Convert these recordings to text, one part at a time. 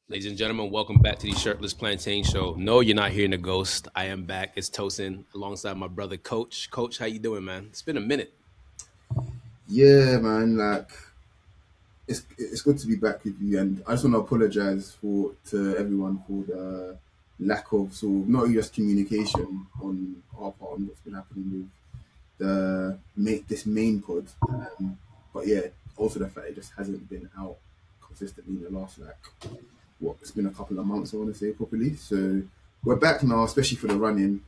Ladies and gentlemen, welcome back to the Shirtless Plantain Show. No, you're not hearing a ghost. I am back. It's Tosin alongside my brother Coach. Coach, how you doing, man? It's been a minute. Yeah, man. Like it's good to be back with you, and I just want to apologize for to everyone for the lack of sort of not just communication on our part on what's been happening with this main pod, but yeah, also the fact it just hasn't been out consistently in the last it's been a couple of months, I want to say properly. So we're back now, especially for the running,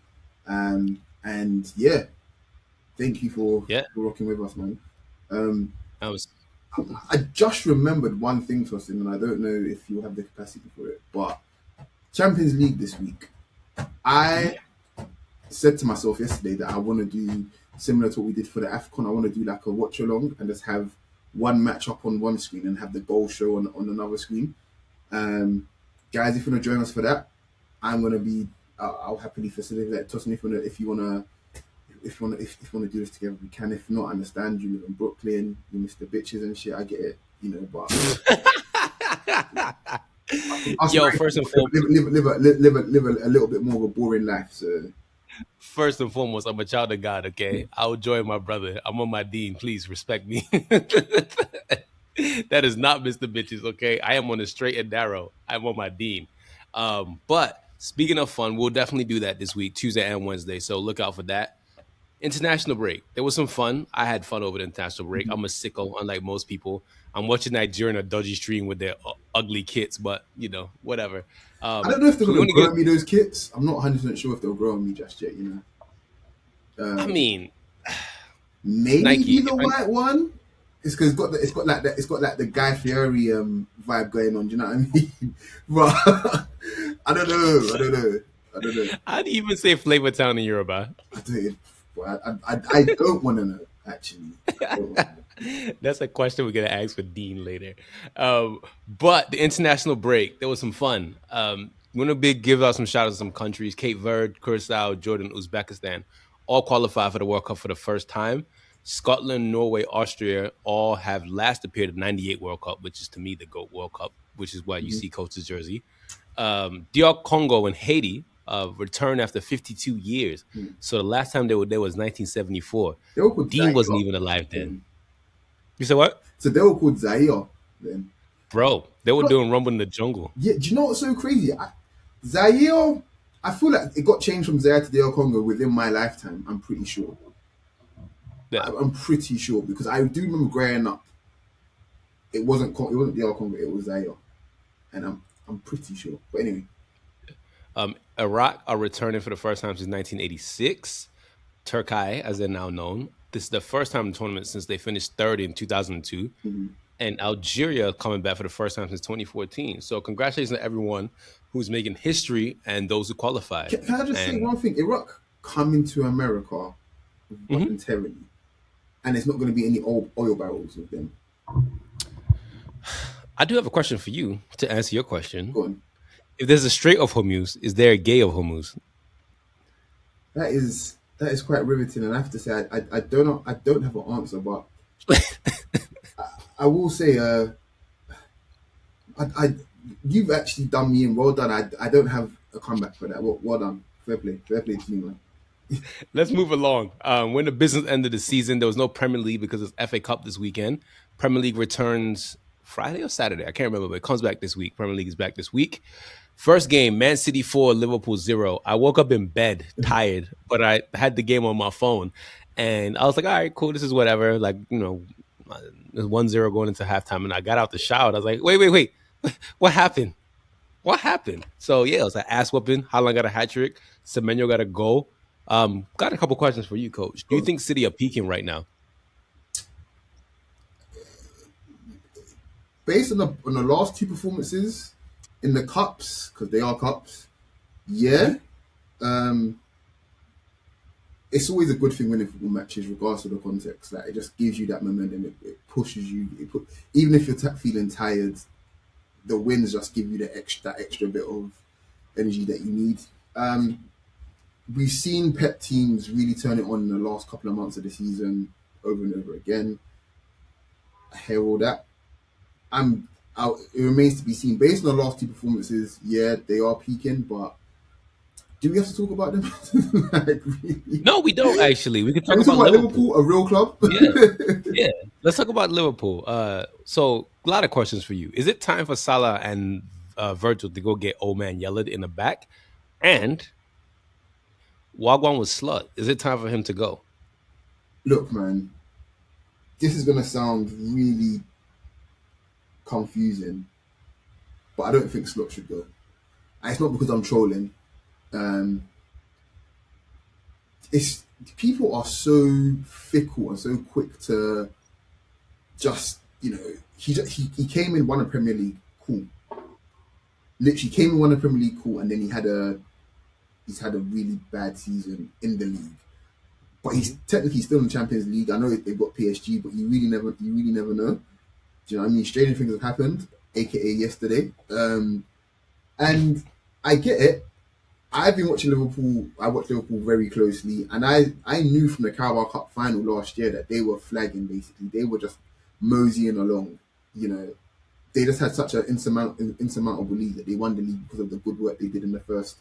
and yeah, thank you Yeah, for rocking with us, man. Um, I was. I just remembered one thing, Tosin, and I don't know if you have the capacity for it, but Champions League this week. Mhm. I said to myself yesterday that I want to do similar to what we did for the AFCON. I want to do like a watch along and just have one match up on one screen and have the goal show on another screen. Um, Guys, if you want to join us for that, I'm gonna be. I'll happily facilitate that. Tosin, if you wanna do this together, we can. If not, I understand you live in Brooklyn, you miss the bitches and shit. I get it, but us Yo, nice first and people foremost, live a little bit more of a boring life. So first and foremost, I'm a child of God. Okay, I'll join my brother. I'm on my dean. Please respect me. That is not Mr. Bitches. Okay, I am on the straight and narrow. I'm on my dean. But speaking of fun, we'll definitely do that this week, Tuesday and Wednesday. So look out for that. International break. There was some fun. I had fun over the international break. I'm a sicko, unlike most people. I'm watching Nigeria on a dodgy stream with their ugly kits, but whatever. I don't know if they're So we gonna want to grow get. on me those kits. I'm not 100% sure if they'll grow on me just yet. I Um, mean, Maybe Nike. be the white one. It's because it's got like the Guy Fieri vibe going on. Do you know what I mean? But I don't know. How do you even say Flavor Town in Yoruba? I don't. I don't want to know. Actually, I don't want to know. That's a question we're gonna ask for Dean later. But the international break, there was some fun. Want to big give out some shout outs to some countries: Cape Verde, Curacao, Jordan, Uzbekistan, all qualified for the World Cup for the first time. Scotland, Norway, Austria all have last appeared at '98 World Cup, which is to me the GOAT World Cup, which is why you Mhm. see Coach's jersey. DR Congo and Haiti returned after 52 years. Mhm. So the last time they were there was 1974. They were called Dean Zaire. wasn't even alive then. Then. You said what? So they were called Zaire. Then. Bro, they were But doing Rumble in the Jungle. yeah, do you know what's so crazy? Zaire. I feel like it got changed from Zaire to DR Congo within my lifetime. I'm pretty sure. Yeah. I'm pretty sure because I do remember growing up. It wasn't DR Congo. It was Zaire, and I'm pretty sure. But anyway, Iraq are returning for the first time since 1986. Turkey, as they're now known. This is the first time in the tournament since they finished third in 2002. mhm. And Algeria coming back for the first time since 2014. So congratulations to everyone who's making history and those who qualified. Can I just say And one thing? Iraq coming to America mhm, voluntarily, and it's not going to be any oil barrels with them. I do have a question for you to answer your question. Go on. If there's a Strait of Hormuz, is there a Gay of Hormuz? That is quite riveting, and I have to say I don't know, I don't have an answer, but I will say I you've actually done me in. Well done. I don't have a comeback for that. Well done. Fair play to you, man. Let's move along. When the business ended the season, there was no Premier League because it's FA Cup this weekend. Premier League returns Friday or Saturday. I can't remember, but it comes back this week. Premier League is back this week. First game, Man City 4, Liverpool 0. I woke up in bed tired, but I had the game on my phone. And I was like, all right, cool. This is whatever. Like, there's 1-0 going into halftime. And I got out the shower. And I was like, wait. What happened? What happened? So yeah, it was an ass whooping. Haaland got a hat trick. Semenyo got a goal. Got a couple questions for you, Coach. Do Go you on. think City are peaking right now? Based on the last two performances in the cups, because they are cups, Hmm. yeah. Um, it's always a good thing winning football matches, regardless of the context. Like it just gives you that momentum. It pushes you. Even if you're feeling tired, the wins just give you that extra bit of energy that you need. Um, we've seen Pep teams really turn it on in the last couple of months of the season, over and over again. I hear all that. I'm it remains to be seen. Based on the last two performances, yeah, they are peaking, but do we have to talk about them? Like, really? No, we don't actually. We can Can talk we talk about about Liverpool. Liverpool, a real club? Yeah, yeah. Let's talk about Liverpool. So a lot of questions for you. Is it time for Salah and Virgil to go get old man Yelled in the back? And Wagwan was slut. Is it time for him to go? Look, man, this is gonna sound really confusing, but I don't think Slot should go. And it's not because I'm trolling. Um, it's people are so fickle and so quick to just he came in, won a Premier League, cool. Literally came in, won a Premier League, cool, and then he's had a really bad season in the league. But he's Hmm. technically still in the Champions League. I know they've got PSG, but you really never know. Do you know what I mean? Stranger things have happened, aka yesterday. And I get it. I've been watching Liverpool. I watched Liverpool very closely, and I knew from the Carabao Cup final last year that they were flagging. Basically, they were just moseying along. You know, they just had such an insurmountable lead that they won the league because of the good work they did in the first,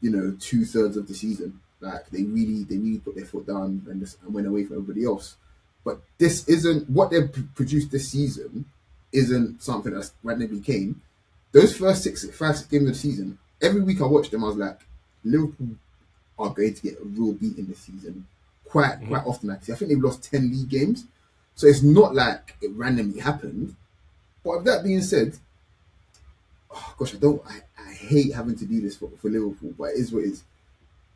2/3 of the season. Like they really put their foot down and went away from everybody else. But this isn't what they've produced this season. Isn't something that's randomly came. Those first 6 games of the season, every week I watched them, I was like, Liverpool are going to get a real beating this season. Quite Hmm. often, actually. I think they've lost 10 league games. So it's not like it randomly happened. But with that being said, oh gosh, I hate having to do this for Liverpool, but it is what it is.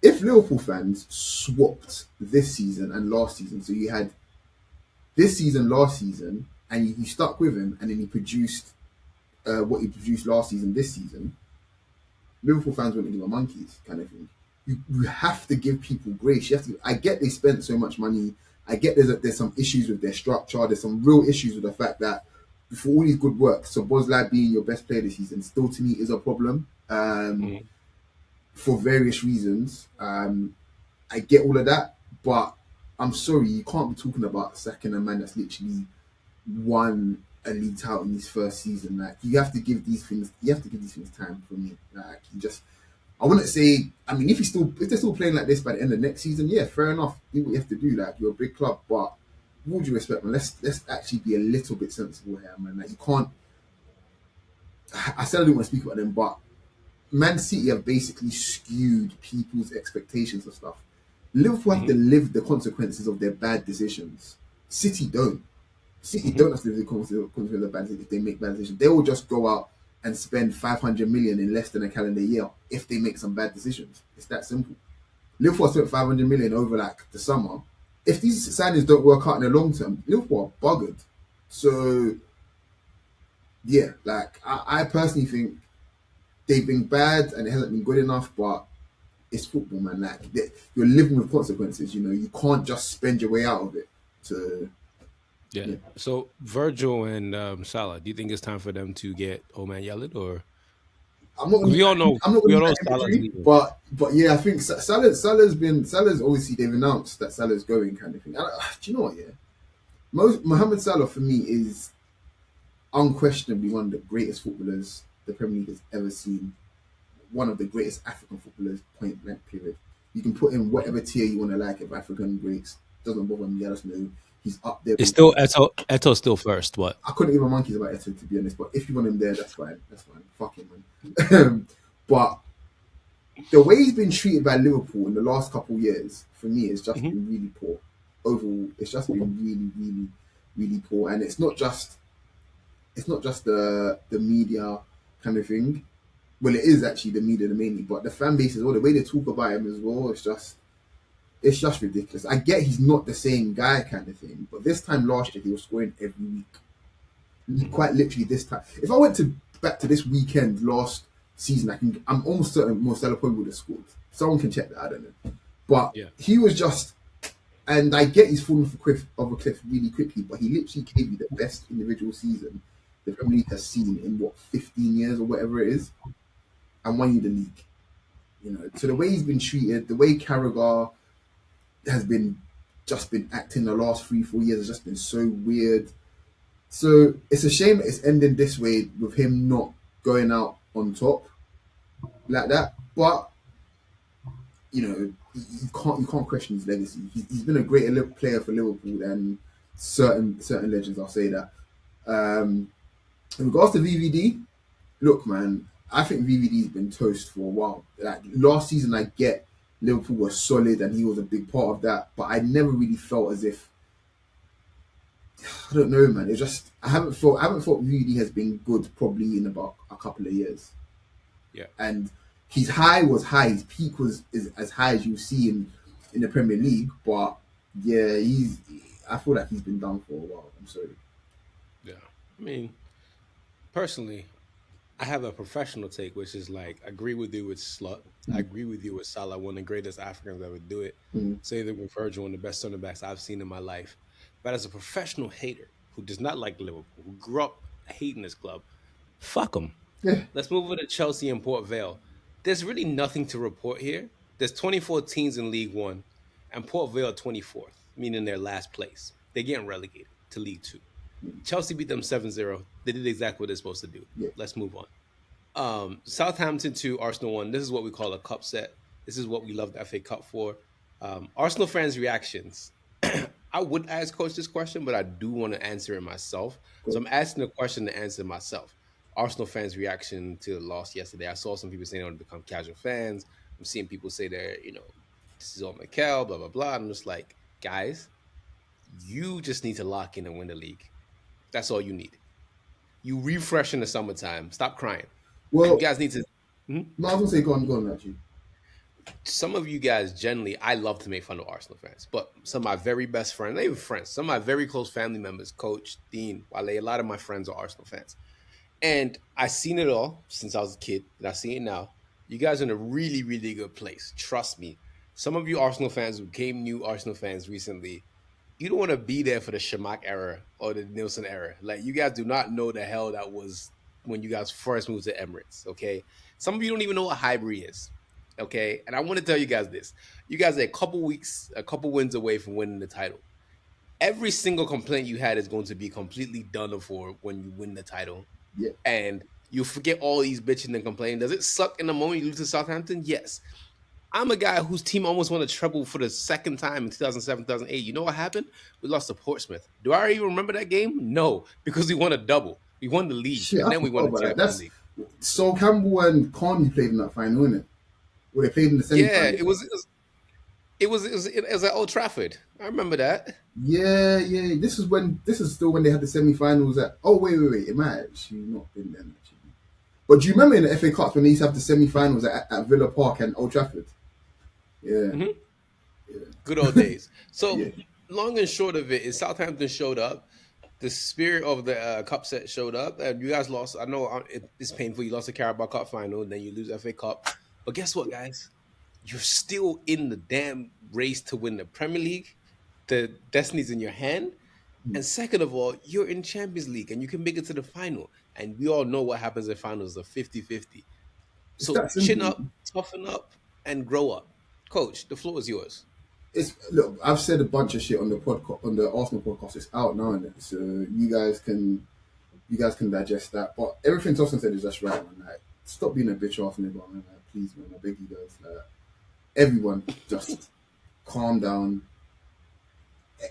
If Liverpool fans swapped this season and last season, so you had this season, last season, and you stuck with him, and then he produced what he produced last season, this season, Liverpool fans wouldn't give a monkeys kind of thing. You have to give people grace. You have to. I get they spent so much money. I get there's some issues with their structure. There's some real issues with the fact that for all these good work, so Bosley being your best player this season still to me is a problem Hmm. for various reasons. I get all of that, but I'm sorry, you can't be talking about sacking a man that's literally won a league title in his first season. Like you have to give these things. You have to give these things time for me. Like you just I wouldn't say. I mean, if they're still playing like this by the end of next season, yeah, fair enough. Do what you have to do. Like you're a big club, but with all due respect, man, let's actually be a little bit sensible here, man. Like you can't. I said I didn't want to speak about them, but Man City have basically skewed people's expectations of stuff. Liverpool have to Hmm. live the consequences of their bad decisions. City don't. City Hmm. don't have to live the consequences of bad decisions if they make bad decisions. They will just go out and spend 500 million in less than a calendar year if they make some bad decisions. It's that simple. Liverpool spent 500 million over like the summer. If these signings don't work out in the long term, Liverpool are buggered. So yeah, like I personally think they've been bad and it hasn't been good enough, but it's football, man. Like you're living with consequences. You can't just spend your way out of it. To Yeah. yeah, So Virgil and Salah, do you think it's time for them to get old man Yelled, or I'm not gonna because use that. I'm not gonna we all use know that Salah's imagery, leaving? but yeah, I think Salah's obviously they've announced that Salah's going kind of thing. And, do you know what? Yeah, Mohamed Salah for me is unquestionably one of the greatest footballers the Premier League has ever seen. One of the greatest African footballers, point blank, period. You can put in Mhm. whatever tier you want to like of African greats. Doesn't bother me. I just know he's up there. It's still Eto's still first, but I couldn't give a monkeys about Eto to be honest, but if you want him there, that's fine. That's fine. Fuck him, man. But the way he's been treated by Liverpool in the last couple of years, for me, has just Mhm. been really poor. Overall, it's just been really, really, really poor. And it's not just the media kind of thing. Well, it is actually the media the mainly, but the fan base as well. The way they talk about him as well, it's just ridiculous. I get he's not the same guy kind of thing, but this time last year he was scoring every week. Mhm. Quite literally this time. If I went to back to this weekend last season, I'm almost certain Mo Salah probably would have scored. Someone can check that. I don't know, but Yeah. he was just. And I get he's fallen off a cliff really quickly, but he literally gave you the best individual season the Premier League has seen in what 15 years or whatever it is, and won you the league. So the way he's been treated, the way Carragher has been acting the last 3 4 years has just been so weird. So it's a shame that it's ending this way with him not going out on top like that. But you can't question his legacy. He's been a greater player for Liverpool than certain legends. I'll say that. Um, in regards to VVD, look, man, I think VVD's been toast for a while. Like last season, I get Liverpool was solid and he was a big part of that, but I never really felt as if I don't know, man. It's just I haven't thought VVD has been good probably in about a couple of years. Yeah. And his high was high, his peak was is as high as you see in the Premier League. But yeah, I feel like he's been done for a while. I'm sorry. Yeah. I mean, personally, I have a professional take, which is like, I agree with you with Slut. I Mm, agree with you with Salah, one of the greatest Africans ever do it. mm, Say that with Virgil, one of the best center backs I've seen in my life. But as a professional hater who does not like Liverpool, who grew up hating this club, fuck them. yeah, Let's move over to Chelsea and Port Vale. There's really nothing to report here. There's 24 teams in League One, and Port Vale 24th, meaning they're last place. They're getting relegated to League Two. Chelsea beat them 7-0. They did exactly what they're supposed to do. yeah, Let's move on. Southampton to Arsenal 1. This is what we call a cup set. This is what we love the FA Cup for. Arsenal fans' reactions. I would ask Coach this question, but I do want to answer it myself. So good. I'm asking the question to answer myself. Arsenal fans' reaction to the loss yesterday. I saw some people saying they want to become casual fans. I'm seeing people say they're, this is all Mikel, blah, blah, blah. I'm just like, guys, you just need to lock in and win the league. That's all you need. You refresh in the summertime. Stop crying. And you Well, guys need to. Mhm. no, I was gonna say go on, actually. Some of you guys generally, I love to make fun of Arsenal fans, but some of my very best friends, not even friends, some of my very close family members, Coach, Dean, Wale, a lot of my friends are Arsenal fans. And I've seen it all since I was a kid, and I see it now. You guys are in a really, really good place. Trust me. Some of you Arsenal fans who became new Arsenal fans recently, you don't want to be there for the Shamak era or the Nielsen era. Like, you guys do not know the hell that was when you guys first moved to Emirates. Okay, some of you don't even know what Highbury is. Okay, and I want to tell you guys this: you guys are a couple weeks, a couple wins away from winning the title. Every single complaint you had is going to be completely done for when you win the title, Yeah, and you forget all these bitching and complaining. Does it suck in the moment you lose to Southampton? Yes. I'm a guy whose team almost won a treble for the second time in 2007, 2008. You know what happened? We lost to Portsmouth. Do I even remember that game? No, because we won a double. We won the league, shit, and I then we forgot won the about that. Champions That's League. so Campbell and Carney played in that final, wasn't it? Well, they played in the Yeah, semi-final. it was at Old Trafford. I remember that. Yeah, yeah. This is still when they had the semi-finals. At oh wait. It might actually not been then actually. But do you remember in the FA Cups when they used to have the semi-finals at Villa Park and Old Trafford? Yeah, Mhm. yeah, Good old days. So yeah, long and short of it is Southampton showed up. The spirit of the cup set showed up, and you guys lost. I know it's painful. You lost the Carabao Cup final, and then you lose FA Cup. But guess what, guys? You're still in the damn race to win the Premier League. The destiny's in your hand. And second of all, you're in Champions League and you can make it to the final. And we all know what happens in finals of 50-50. it's So that chin simple. up, toughen up, and grow up. Coach, the floor is yours. It's look. I've said a bunch of shit on the podcast on the Arsenal podcast. It's out now, and so you guys can digest that. But everything Tosin said is just right, man. Like, stop being a bitch Arsenal, man. Like, please, man. I beg you guys. Like, everyone, just calm down.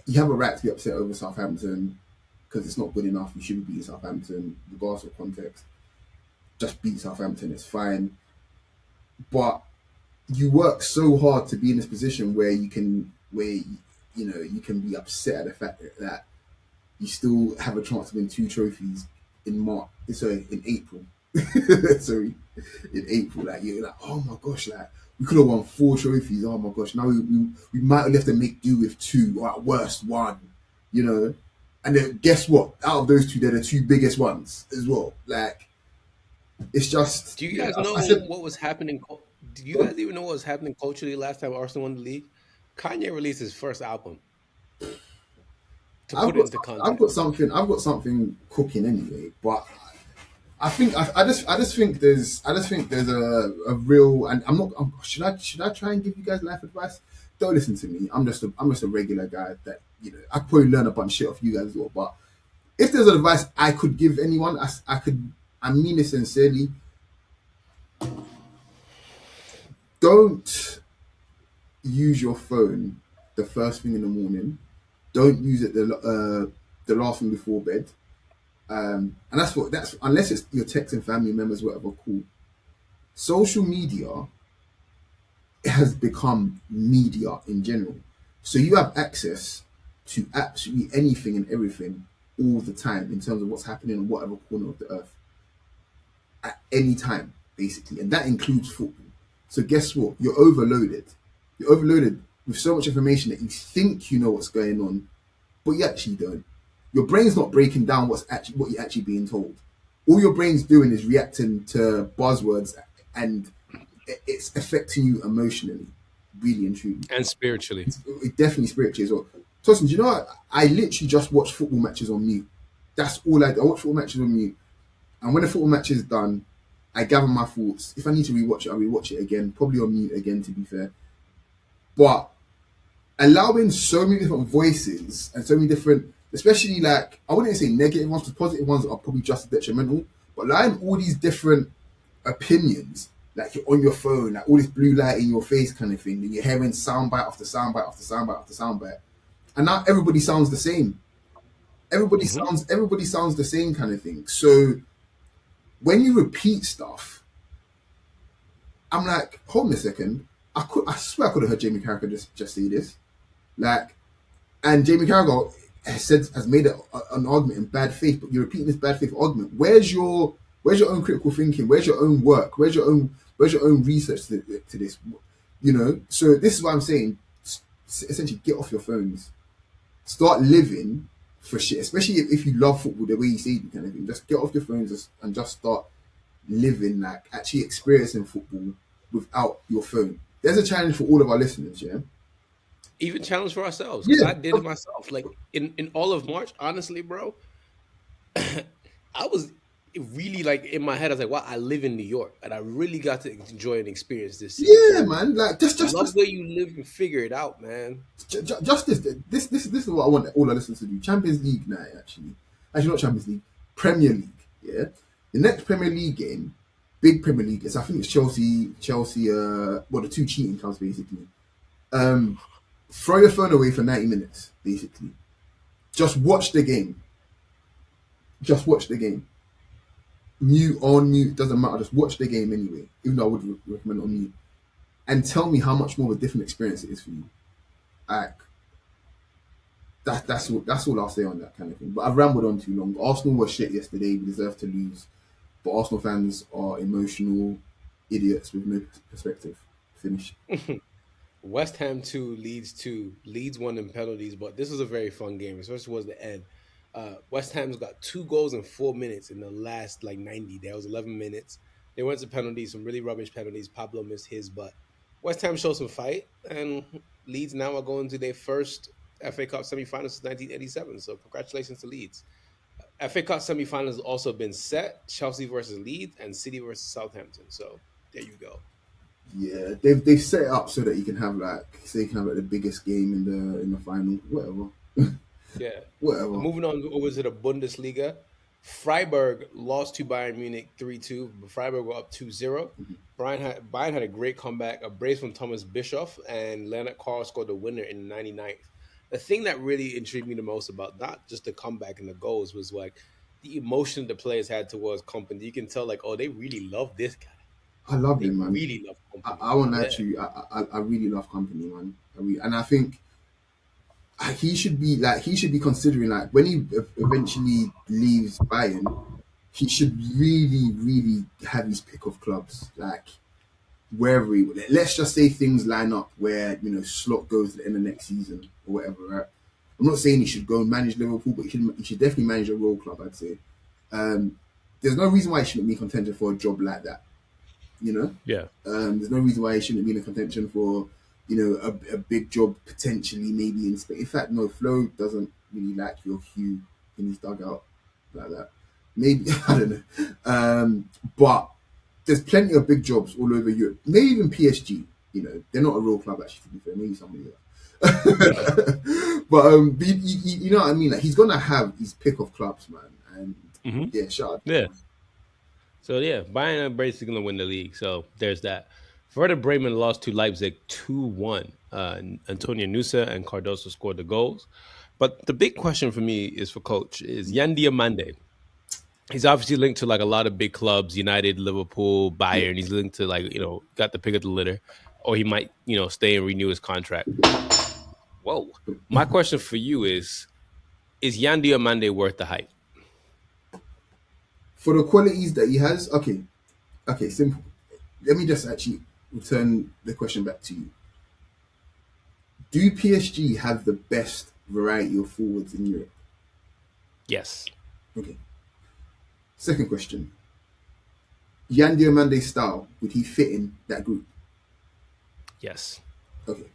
You have a right to be upset over Southampton because it's not good enough. You shouldn't beat Southampton, regardless of context. Just beat Southampton. It's fine. But you work so hard to be in this position where you can be upset at the fact that you still have a chance to win two trophies in March. Sorry, in April. Sorry, in April. Like you're like, oh my gosh, like we could have won four trophies. Oh my gosh, now we might have to make do with two or at worst one. You know, and then guess what? Out of those two, they're the two biggest ones as well. Like it's just Do you yeah. guys I know said, what was happening? Do you go on. guys even know what was happening culturally last time Arsenal won the league? Kanye released his first album to I've put it got into I've got context. something I've got something cooking anyway, but I just think there's a real and should I try and give you guys life advice? Don't listen to me. I'm just a regular guy that I could probably learn a bunch of shit off you guys as well, but If there's advice I could give anyone, I mean it sincerely. Don't use your phone the first thing in the morning. Don't use it the last thing before bed. And that's unless it's your texting family members, whatever. Cool. Social media has become media in general, so you have access to absolutely anything and everything all the time in terms of what's happening in whatever corner of the earth at any time, basically, and that includes football. So guess what? You're overloaded. You're overloaded with so much information that you think you know what's going on, but you actually don't. Your brain's not breaking down what you're actually being told. All your brain's doing is reacting to buzzwords, and it's affecting you emotionally, really and truly. And spiritually. It definitely spiritually as well. Tosin, do you know what? I literally just watch football matches on mute. That's all I do. I watch football matches on mute. And when the football match is done, I gather my thoughts. If I need to rewatch it, I'll rewatch it again, probably on mute again, to be fair. But allowing so many different voices and so many different, especially like, I wouldn't say negative ones, because positive ones are probably just as detrimental, but allowing all these different opinions, like you're on your phone, like all this blue light in your face kind of thing, and you're hearing soundbite after soundbite after soundbite after soundbite. And now everybody sounds the same. Hmm. Everybody sounds the same kind of thing. So when you repeat stuff, I'm like, hold on a second. I swear I could have heard Jamie Carragher just say this. Like, and Jamie Carragher has made an argument in bad faith, but you're repeating this bad faith argument. Where's your own critical thinking? Where's your own work? Where's your own research to this? You know. So this is what I'm saying. Essentially, get off your phones. Start living for shit. Especially if you love football the way you say you kind of thing. Just get off your phones and just start living, like actually experiencing football without your phone. There's a challenge for all of our listeners. Yeah. Even challenge for ourselves, because Yeah. I did it myself. Like in all of March, honestly, bro, I was really like in my head. I was like, "Wow, I live in New York, and I really got to enjoy and experience this city." Yeah, So man. Like love where you live and figure it out, man. just this is what I want all our listeners to do. Champions League night, actually not Champions League, Premier League. Yeah, the next Premier League game, big Premier League. I think it's Chelsea. Well, the two cheating clubs basically. Um, Throw your phone away for 90 minutes, basically. Just watch the game. Just watch the game. Mute on mute doesn't matter. Just watch the game anyway. Even though I would recommend it on mute, and tell me how much more of a different experience it is for you. Like that's all I'll say on that kind of thing. But I've rambled on too long. Arsenal was shit yesterday. We deserve to lose. But Arsenal fans are emotional idiots with no perspective. Finish. West Ham 2, Leeds 2. Leeds won in penalties, but this was a very fun game, especially towards the end. West Ham's got 2 goals in 4 minutes in the last like 90. There was 11 minutes. They went to penalties, some really rubbish penalties. Pablo missed his, but West Ham showed some fight, and Leeds now are going to their first FA Cup semifinals since 1987. So congratulations to Leeds. FA Cup semifinals has also been set: Chelsea versus Leeds and City versus Southampton. So there you go. Yeah, they've set it up so that you can have like the biggest game in the final. Whatever. Yeah. Whatever. Moving on over to the Bundesliga. Freiburg lost to Bayern Munich 3-2, but Freiburg were up 2-0. Bayern had a great comeback, a brace from Thomas Bischoff, and Leonard Carl scored the winner in the 99th. The thing that really intrigued me the most about not just the comeback and the goals was like the emotion the players had towards Company. You can tell, like, oh, they really love this guy. I love They him, man. really love Company. I won't lie Yeah. to you. I really love company, man. And I think he should be considering like when he eventually leaves Bayern, he should really have his pick of clubs. Like wherever he, let's just say things line up where Slot goes to the end of next season or whatever. Right? I'm not saying he should go and manage Liverpool, but he should definitely manage a role club. I'd say. Um, there's no reason why he shouldn't be contention for a job like that. You know, Yeah. there's no reason why he shouldn't be in a contention for a big job potentially maybe in Spain. In fact, no, Flo doesn't really like your Hugh in his dugout like that. Maybe I don't know, but there's plenty of big jobs all over Europe. Maybe even PSG. They're not a real club actually. To be fair, maybe somebody else. But you know what I mean? Like he's gonna have his pick of clubs, man. And Hmm. yeah, shout out to Yeah. him. So yeah, Bayern are basically going to win the league. So there's that. Werder Bremen lost to Leipzig 2-1. Antonio Nusa and Cardoso scored the goals. But the big question for me is for coach is Yan Diomande. He's obviously linked to like a lot of big clubs, United, Liverpool, Yeah. Bayern. He's linked to like, got the pick of the litter. Or he might, stay and renew his contract. Whoa. My question for you is Yan Diomande worth the hype? For the qualities that he has, okay, okay, simple. Let me just actually return the question back to you. Do PSG have the best variety of forwards in Europe? Yes. Okay. Second question. Yan Diomande style, would he fit in that group? Yes. Okay.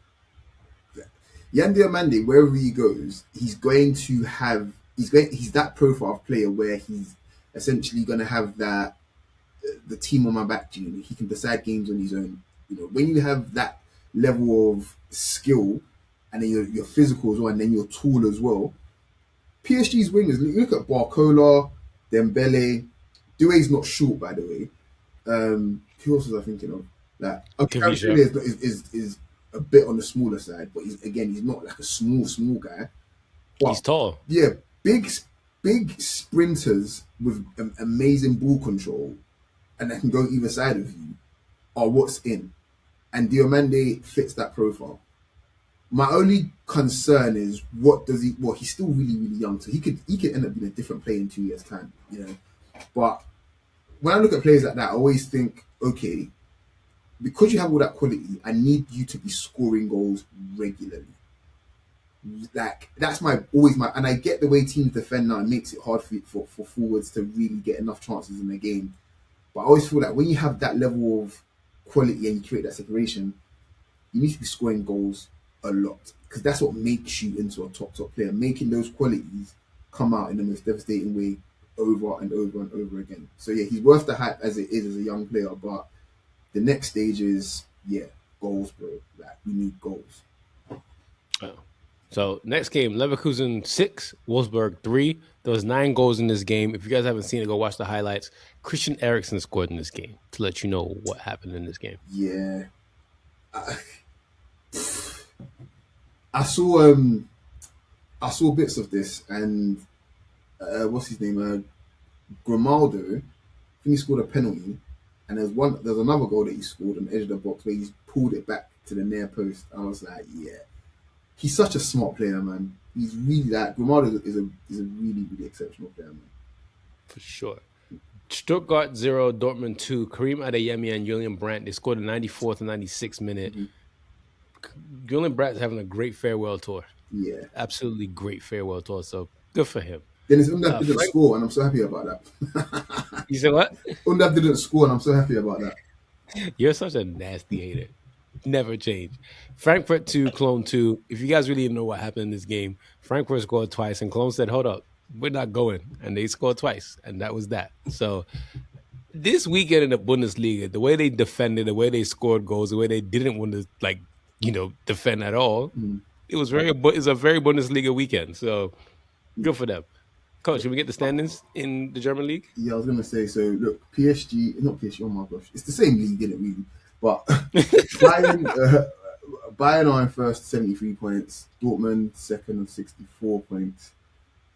Yan Diomande, wherever he goes, he's that profile of player where he's essentially gonna have that the team on my back gene. He can decide games on his own. When you have that level of skill and then you're physical as well, and then you're tall as well. PSG's wingers, look at Barcola, Dembele. Doué's not short, by the way. Who else was I thinking of? Like, okay, Kavisha. Kvaratskhelia is a bit on the smaller side, but he's not like a small guy. He's But tall. yeah, big sprinters with amazing ball control and that can go either side of you are what's in. And Diomande fits that profile. My only concern is what does he? Well, he's still really young, so he could end up being a different player in 2 years' time. But when I look at players like that, I always think, okay, because you have all that quality, I need you to be scoring goals regularly. Like that's my always my, and I get the way teams defend now. It makes it hard for forwards to really get enough chances in the game. But I always feel like when you have that level of quality and you create that separation, you need to be scoring goals a lot because that's what makes you into a top player. Making those qualities come out in the most devastating way over and over and over again. So yeah, he's worth the hype as it is as a young player, but the next stage is goals, bro. Like we need goals. Oh. So next game, Leverkusen 6, Wolfsburg 3. There was 9 goals in this game. If you guys haven't seen it, go watch the highlights. Christian Eriksen scored in this game to let you know what happened in this game. Yeah, I, I saw I saw bits of this and what's his name? Grimaldo. I think he scored a penalty, and there's another goal that he scored on the edge of the box where he's pulled it back to the near post. I was like, yeah, he's such a smart player, man. He's really that Grimaldo is a really exceptional player, man. For sure. Stuttgart 0, Dortmund 2. Karim Adeyemi and Julian Brandt, they scored the 94th and 96th minute. Mm-hmm. Julian Brandt's having a great farewell tour. Yeah. Absolutely great farewell tour. So good for him. Dennis Undaf didn't Frank, score, and I'm so happy about that. you said what? Undaf didn't score, and I'm so happy about that. You're such a nasty hater. Never change. Frankfurt 2, Cologne 2. If you guys really know what happened in this game, Frankfurt scored twice, and Cologne said, hold up, we're not going. And they scored twice, and that was that. So this weekend in the Bundesliga, the way they defended, the way they scored goals, the way they didn't want to, defend at all, Mm. it's a very Bundesliga weekend. So good for them. Coach, should we get the standings in the German league? Yeah, I was gonna say. So look, PSG, not PSG. Oh my gosh, it's the same league, isn't it? Really, but Bayern, Bayern are in first, 73 points. Dortmund second on 64 points.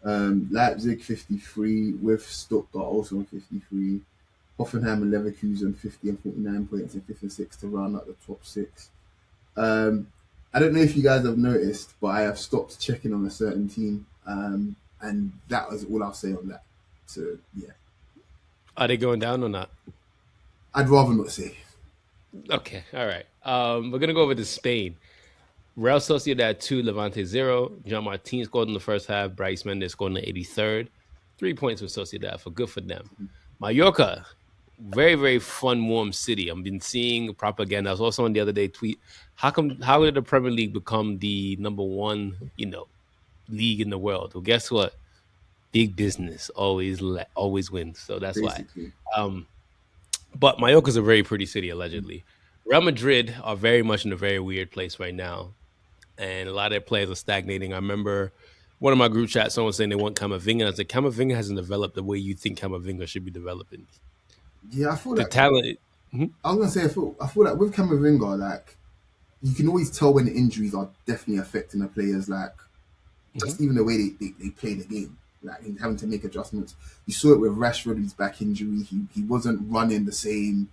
Leipzig 53 with Stuttgart also on 53. Hoffenheim and Leverkusen 50 and 49 points in fifth and sixth to round out the top six. Um, I don't know if you guys have noticed, but I have stopped checking on a certain team, and that was all I'll say on that. So yeah, Are they going down or not? I'd rather not say. Okay, all right. We're gonna go over to Spain. Real Sociedad 2, Levante 0. Jean Martin scored in the first half. Bryce Mendes scored in the 83rd. 3 points for Sociedad, for good for them. Mallorca, very, very fun, warm city. I've been seeing propaganda. I saw someone the other day tweet, how did the Premier League become the number one, league in the world? Well, guess what? Big business always wins. So that's why. Basically. Um, but Mallorca's a very pretty city, allegedly. Real Madrid are very much in a very weird place right now. and a lot of their players are stagnating. I remember one of my group chats, someone saying they want Kamavinga. I was like, Kamavinga hasn't developed the way you think Kamavinga should be developing. Yeah, I feel The like talent. Mhm. I was gonna say I feel like with Camavinga, like you can always tell when the injuries are definitely affecting the players. Like Mhm. just even the way they play the game, like and having to make adjustments. You saw it with Rashford, his back injury. He wasn't running the same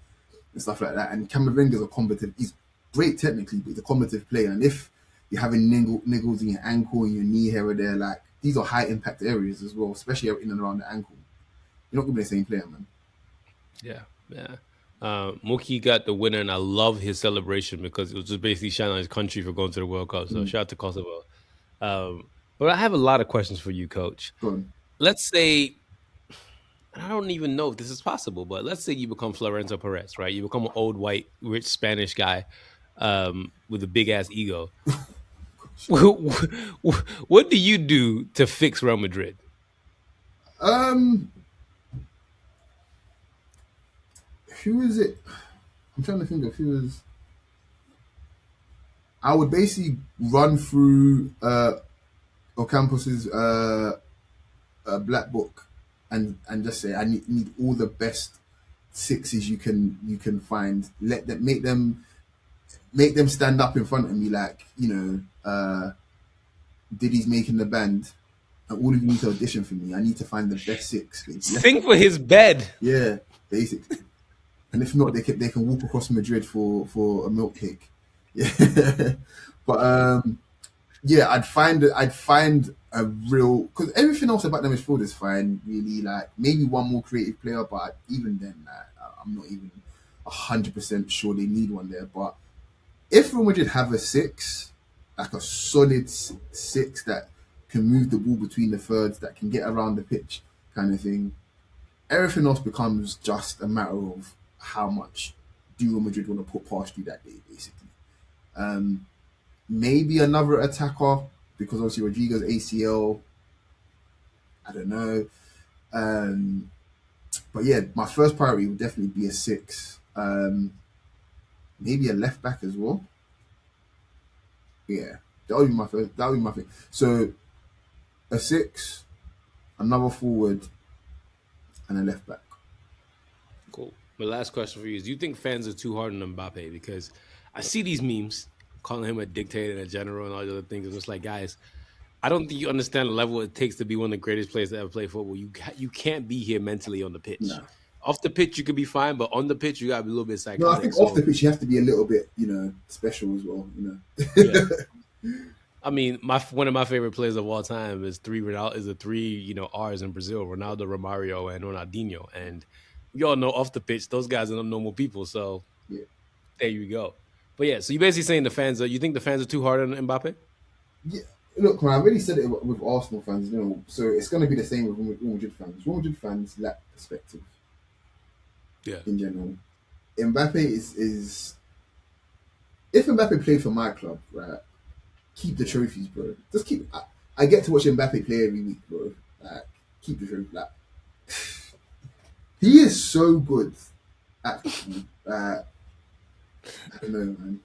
and stuff like that. And Camavinga's a combative. He's great technically, but he's a combative player. And if you're having niggles in your ankle and your knee here or there, like these are high impact areas as well, especially in and around the ankle. You're not gonna be the same player, man. Yeah, yeah. Mookie got the winner, and I love his celebration because it was just basically shouting out his country for going to the World Cup. So Mm. shout out to Kosovo. But I have a lot of questions for you, Coach. Go on. Let's say I don't even know if this is possible, but let's say you become Florenzo Perez, right? You become an old white rich Spanish guy with a big ass ego. What do you do to fix Real Madrid? Um, who is it? I'm trying to think of who is. I would basically run through Ocampos's black book and just say I need all the best sixes you can find. Let them make them stand up in front of me like Diddy's making the band, and all of you need to audition for me. I need to find the best six. Sing for his bed. Yeah, basically. And if not, they can walk across Madrid for a milk cake. Yeah, but yeah, I'd find a real because everything else about them is is fine. Really, like maybe one more creative player, but even then, I'm not even 100% sure they need one there. But if Real Madrid have a six, like a solid six that can move the ball between the thirds, that can get around the pitch, kind of thing, everything else becomes just a matter of how much do Real Madrid want to put past you that day, basically. Um, Maybe another attacker because obviously Rodrigo's ACL. I don't know. Um, but yeah, my first priority would definitely be a six. Maybe a left back as well. Yeah, that would be my first. That would be my thing. So a six, another forward, and a left back. Cool. My last question for you is: do you think fans are too hard on Mbappe? Because I see these memes calling him a dictator and a general and all the other things. I'm just like, guys, I don't think you understand the level it takes to be one of the greatest players to ever play football. You can't be here mentally on the pitch. No, Off the pitch, you could be fine, but on the pitch, you gotta be a little bit no. I psychotic. think off the So pitch you have to be a little bit, special as well. yeah, I mean, my one of my favorite players of all time is the three R's in Brazil: Ronaldo, Romario, and Ronaldinho. And we all know off the pitch, those guys are not normal people. So Yeah, there you go. But yeah, so you basically saying you think the fans are too hard on Mbappe? yeah. Look, man, I already said it with Arsenal fans, so it's going to be the same with Real Madrid fans. Real Madrid fans lack perspective Yeah. in general. Mbappe is if Mbappe played for my club, right? Keep the trophies, bro. Just keep. I get to watch Mbappe play every week, bro. Like, keep the trophy. Like, he is so good at football. I don't know, man.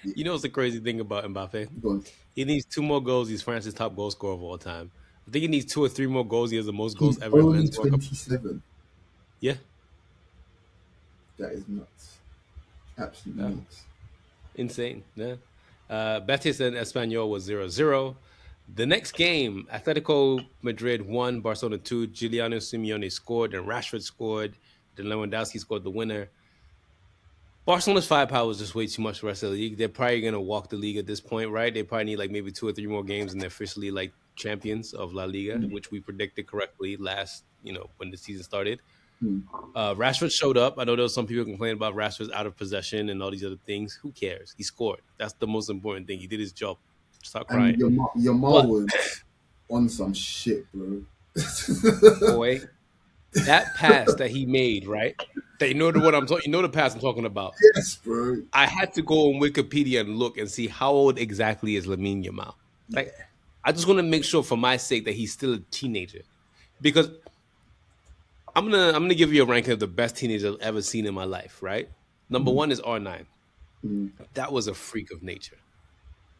Yeah, You know what's the crazy thing about Mbappe? go on. He needs two more goals. He's France's top goal scorer of all time. I think he needs two or three more goals. He has the most goals He's ever in only men's World Cup. 27. Yeah, That is nuts. Absolutely yeah. nuts. Insane. Yeah. Betis and Espanyol was 0-0. The next game, Atletico Madrid won, Barcelona 2. Giuliano Simeone scored, and Rashford scored. Then Lewandowski scored the winner. Barcelona's firepower was just way too much for the rest of the league. They're probably going to walk the league at this point, right? They probably need like maybe two or three more games, and they're officially like champions of La Liga, which we predicted correctly when the season started. Hmm. Rashford showed up. I know there was some people complaining about Rashford's out of possession and all these other things. Who cares? He scored. That's the most important thing. He did his job. Stop And crying. Yamal But was on some shit, bro. boy, that pass that he made, right? That you know the what I'm talking. You know the pass I'm talking about. Yes, bro. I had to go on Wikipedia and look and see how old exactly is Lamine Yamal. Like, I just want to make sure for my sake that he's still a teenager, because I'm gonna give you a ranking of the best teenagers I've ever seen in my life. Right, number one is R9. Mm. That was a freak of nature.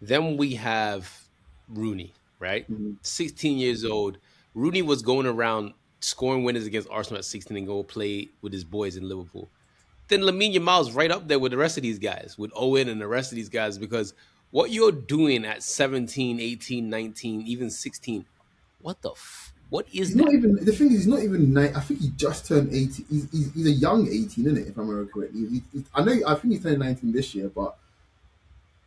Then we have Rooney, right? Mhm. 16 years old. Rooney was going around scoring winners against Arsenal at 16 and go play with his boys in Liverpool. Then Lamine Yamal's right up there with the rest of these guys, with Owen and the rest of these guys, because what you're doing at 17, 18, 19, even 16, what is He's not that? even. The thing is, he's not even. I think he just turned 18. He's a young 18, isn't it? If I remember correctly. I know. I think he's turning 19 this year, but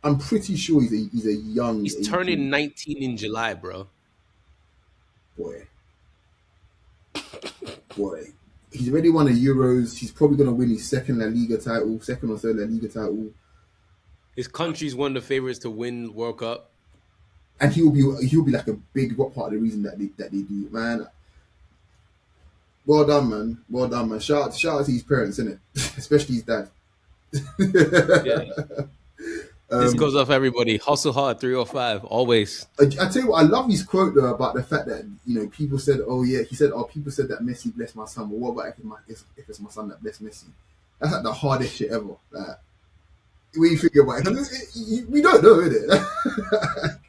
I'm pretty sure he's a young He's 18 turning 19 in July, bro. boy. Boy, he's already won a Euros. He's probably going to win his second La Liga title, second or third La Liga title, His country's one of the favorites to win World Cup. and he'll be like a big part of the reason that they do it, man. Well done, man. Well done, man. Shout out to his parents, innit? Especially his dad. Yeah. This um, goes off everybody. Hustle hard, 305, always. I tell you what, I love his quote though about the fact that people said, "Oh yeah," he said, "Oh, people said that Messi blessed my son." But what about if it's my son that blessed Messi? That's like the hardest shit ever. Like, when you think about it, 'cause we don't know, innit?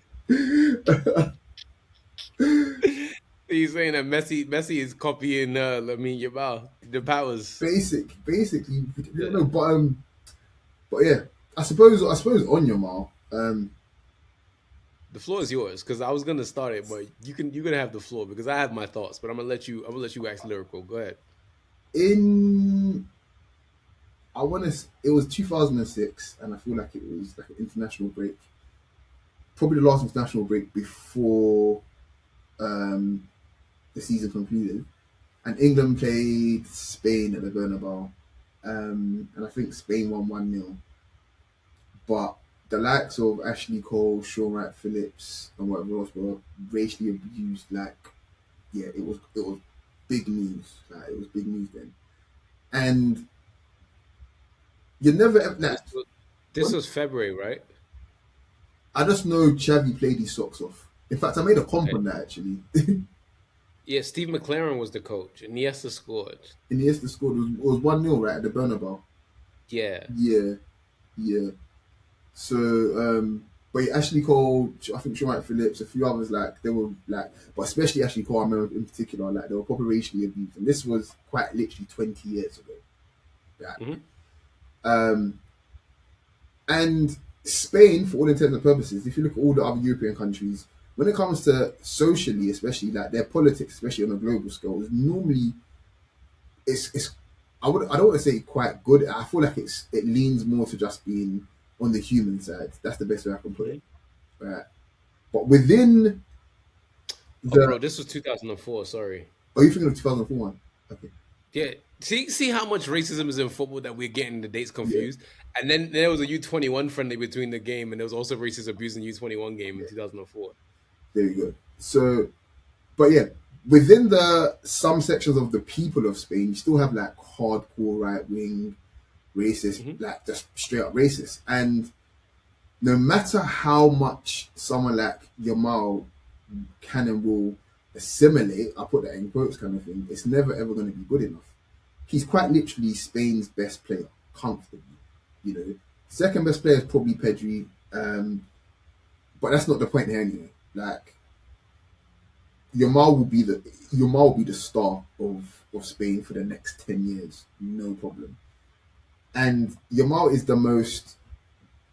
He's saying that Messi is copying Lamine Yamal. The powers. Basically, we don't Yeah. know, but yeah, I suppose on your mouth, The floor is yours because I was gonna start it, but you're gonna have the floor because I have my thoughts, but I'm gonna let you wax lyrical. Go ahead. in I want to. It was 2006, and I feel like it was like an international break, probably the last international break before um, the season concluded, and England played Spain at the Bernabeu, and I think Spain won 1-0. But the likes of Ashley Cole, Sean Wright Phillips, and whatever else were racially abused. Like, yeah, it was big news. Like, it was big news then, and you never ever. Like, This was, this was February, right? I just know Xavi played his socks off. In fact, I made a comp Okay. on that actually. Yeah, Steve McLaren was the coach, and Iniesta scored. Iniesta scored. It was 1-0 right at the Bernabeu. Yeah. Yeah, yeah. So, but yeah, Ashley Cole, I think Sean Wright Phillips, a few others, like they were like, but especially Ashley Cole, I remember in particular, like they were proper racially abused, and this was quite literally 20 years ago. Like, Hmm. um, and Spain, for all intents and purposes, if you look at all the other European countries, when it comes to socially, especially like their politics, especially on a global scale, is normally it's I don't want to say quite good. I feel like it leans more to just being on the human side. That's the best way I can put Hmm. it. Right. But within Oh, the bro, this was 2004. Sorry. are you thinking of 2004 one? Okay. Yeah. See how much racism is in football that we're getting the dates Yeah. confused. And then there was a U21 friendly between the game, and there was also racist abuse in U21 game in Yeah. 2004. There you go. So but yeah, within the some sections of the people of Spain, you still have like hardcore right wing racist, Hmm. like just straight up racist. And no matter how much someone like Yamal can and will assimilate, I put that in quotes kind of thing, it's never ever going to be good enough. He's quite literally Spain's best player, comfortably. You know, second best player is probably Pedri, but that's not the point here anyway. Like Yamal will be the star of Spain for the next 10 years, no problem. And Yamal is the most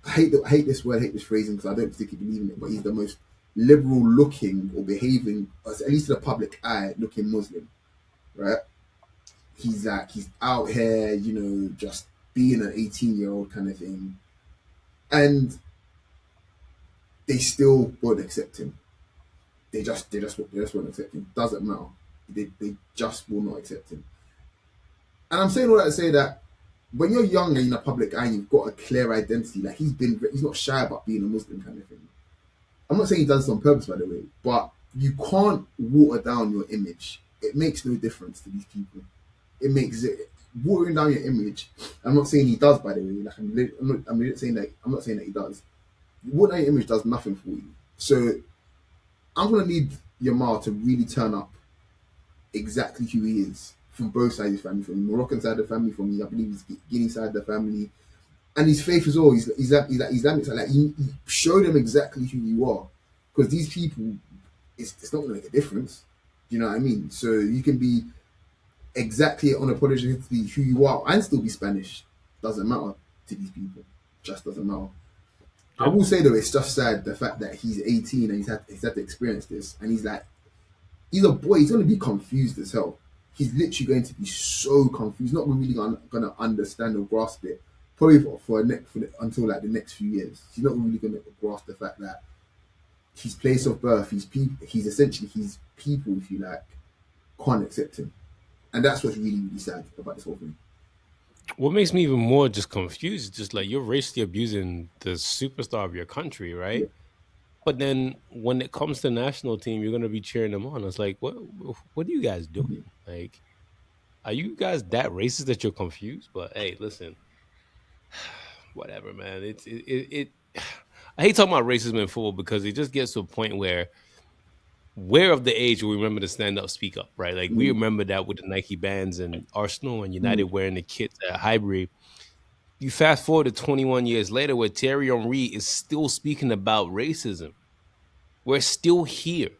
I hate this word, I hate this phrasing because I don't particularly believe in it, but he's the most liberal looking or behaving, at least to the public eye, looking Muslim, right? He's out here, just being an 18-year-old kind of thing. And they still won't accept him. They just won't accept him. Doesn't matter. They just will not accept him. And I'm saying all that to say that when you're young and in a public eye, you've got a clear identity. Like he's not shy about being a Muslim kind of thing. I'm not saying he does this on purpose, by the way, but you can't water down your image. It makes no difference to these people. It makes it watering down your image. I'm not saying he does, by the way. Like I'm not saying that he does. Watering down your image does nothing for you. So I'm gonna need Yamal to really turn up exactly who he is from both sides of the family, from the Moroccan side of the family, from the I believe he's Guinea side of the family, and his faith as well. He's Islamic. So like you show them exactly who you are, because these people, it's not going to make a difference. Do you know what I mean? So you can be exactly unapologetically who you are and still be Spanish. Doesn't matter to these people. Just doesn't matter. I Yeah. will say though, it's just sad the fact that he's 18 and he's had to experience this, and he's a boy. He's going to be confused as hell. He's literally going to be so confused. Not really going to understand or grasp it. Probably until like the next few years. He's not really going to grasp the fact that his place of birth, he's essentially his people, if you like, can't accept him, and that's what's really really sad about this whole thing. What makes me even more just confused is just like you're racially abusing the superstar of your country, right? Yeah. But then when it comes to national team, you're gonna be cheering them on. It's like, what are you guys doing? Like, are you guys that racist that you're confused? But hey, listen, whatever, man. I hate talking about racism in football because it just gets to a point where we're of the age where we remember to stand up, speak up, right? Like we Mm, remember that with the Nike bands and Arsenal and United mm, wearing the kits at Highbury. You fast forward to 21 years later, where Thierry Henry is still speaking about racism. We're still here,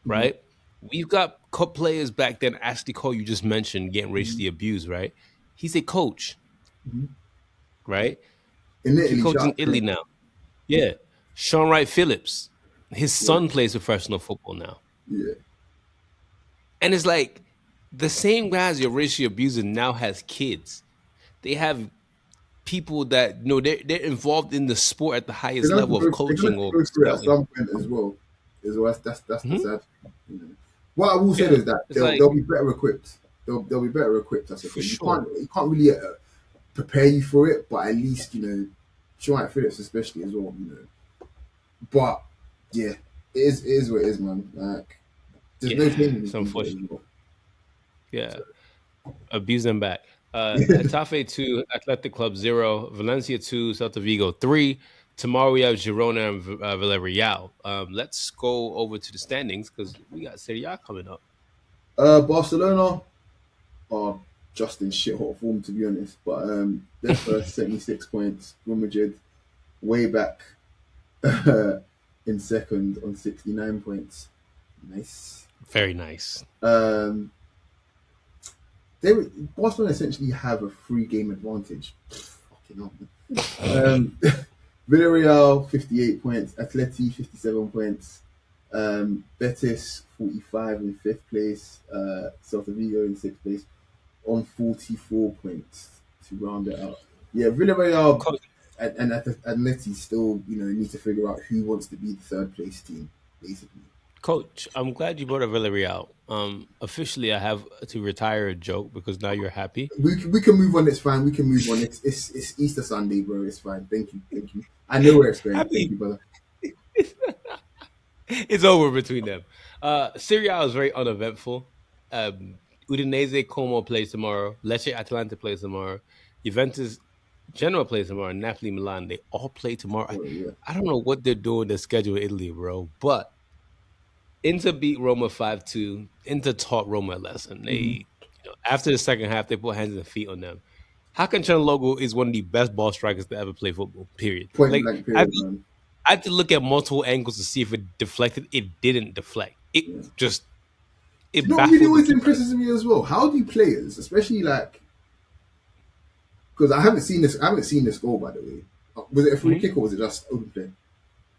mm, right? We've got players back then. Ashley Cole, you just mentioned, getting mm, racially abused, right? He's a coach, mm. right? In He Italy, coaching shout out to Italy him. now. Yeah. Sean Wright Phillips, his Yeah, son plays professional football now. yeah. And it's like the same guys you're racially abusing now has kids. They have people that they're involved in the sport at the highest level of They're gonna coaching or go through it at scouting. some point as well. That's the Mhm. sad thing, you know. What I will say Yeah, is that it's like they'll be better equipped. They'll be better equipped. That's the for thing. sure. You can't really prepare you for it, but at least Sean Phillips especially as well. But yeah, it is what it is, man. Like there's no Yeah, changing it's these people unfortunate. anymore. Yeah, So, abuse them back. Getafe 2, Athletic Club 0, Valencia 2, Celta Vigo 3. Tomorrow we have Girona and Villarreal. Let's go over to the standings because we got Serie A coming up. Barcelona are just in shit hot form to be honest. But their first 76 points. Real Madrid way back in second on 69 points. Nice. Very nice. Um, they Barcelona essentially have a 3 game advantage. Fucking hell, man. Villarreal 58 points, Atleti 57 points, Betis 45 in fifth place, Celta Vigo in sixth place on 44 points to round it out. Yeah, Villarreal and Atleti still need to figure out who wants to be the third place team basically. Coach, I'm glad you brought a Villarreal. Officially, I have to retire a joke because now you're happy. We can move on. It's fine. We can move on. It's Easter Sunday, bro. It's fine. Thank you. I know where it's going. Thank Happy. you, brother. It's over between them. Serie A is very uneventful. Udinese Como plays tomorrow. Lecce Atalanta plays tomorrow. Juventus Genoa plays tomorrow. Napoli Milan. They all play tomorrow. Oh yeah. I don't know what they're doing to schedule Italy, bro. But Inter beat Roma 5-2. Inter taught Roma a lesson. Mm-hmm. After the second half, they put hands and feet on them. Hakan Çalhanoğlu is one of the best ball strikers to ever play football. Period. Point Like blank period, man. I had to look at multiple angles to see if it deflected. It didn't deflect. It Yeah. just Do you it know what really baffled the always keeper. impresses me as well? How do players, especially like, because I haven't seen this. I haven't seen this goal by the way. Was it a free Mhm. kick or was it just open play?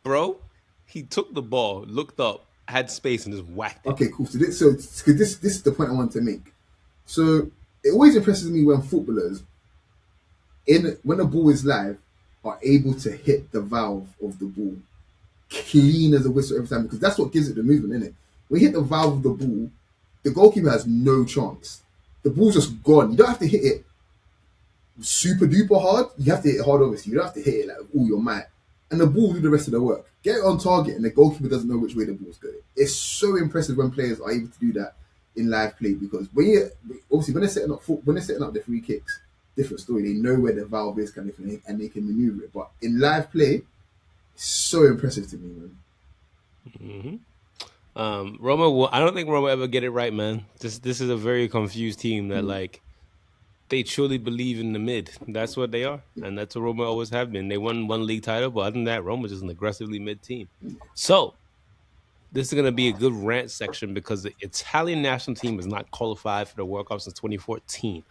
Bro, he took the ball, looked up, had space, and just whacked it. Okay, cool. So this is the point I want to make. So it always impresses me when footballers when the ball is live are able to hit the valve of the ball clean as a whistle every time because that's what gives it the movement, isn't it? When you hit the valve of the ball, the goalkeeper has no chance. The ball's just gone. You don't have to hit it super duper hard. You have to hit it hard, obviously. You don't have to hit it like with all your might. And the ball will do the rest of the work. Get it on target, and the goalkeeper doesn't know which way the ball's going. It's so impressive when players are able to do that in live play because when they're setting up the free kicks, different story. They know where the valve is, kind of thing, and they can maneuver it. But in live play, it's so impressive to me, man. Hmm. Roma will. I don't think Roma ever get it right, man. This is a very confused team that Mm. like They truly believe in the mid. That's what they are, and that's what Roma always have been. They won one league title, but other than that, Roma's just an aggressively mid team. So this is going to be a good rant section because the Italian national team has not qualified for the World Cup since 2014.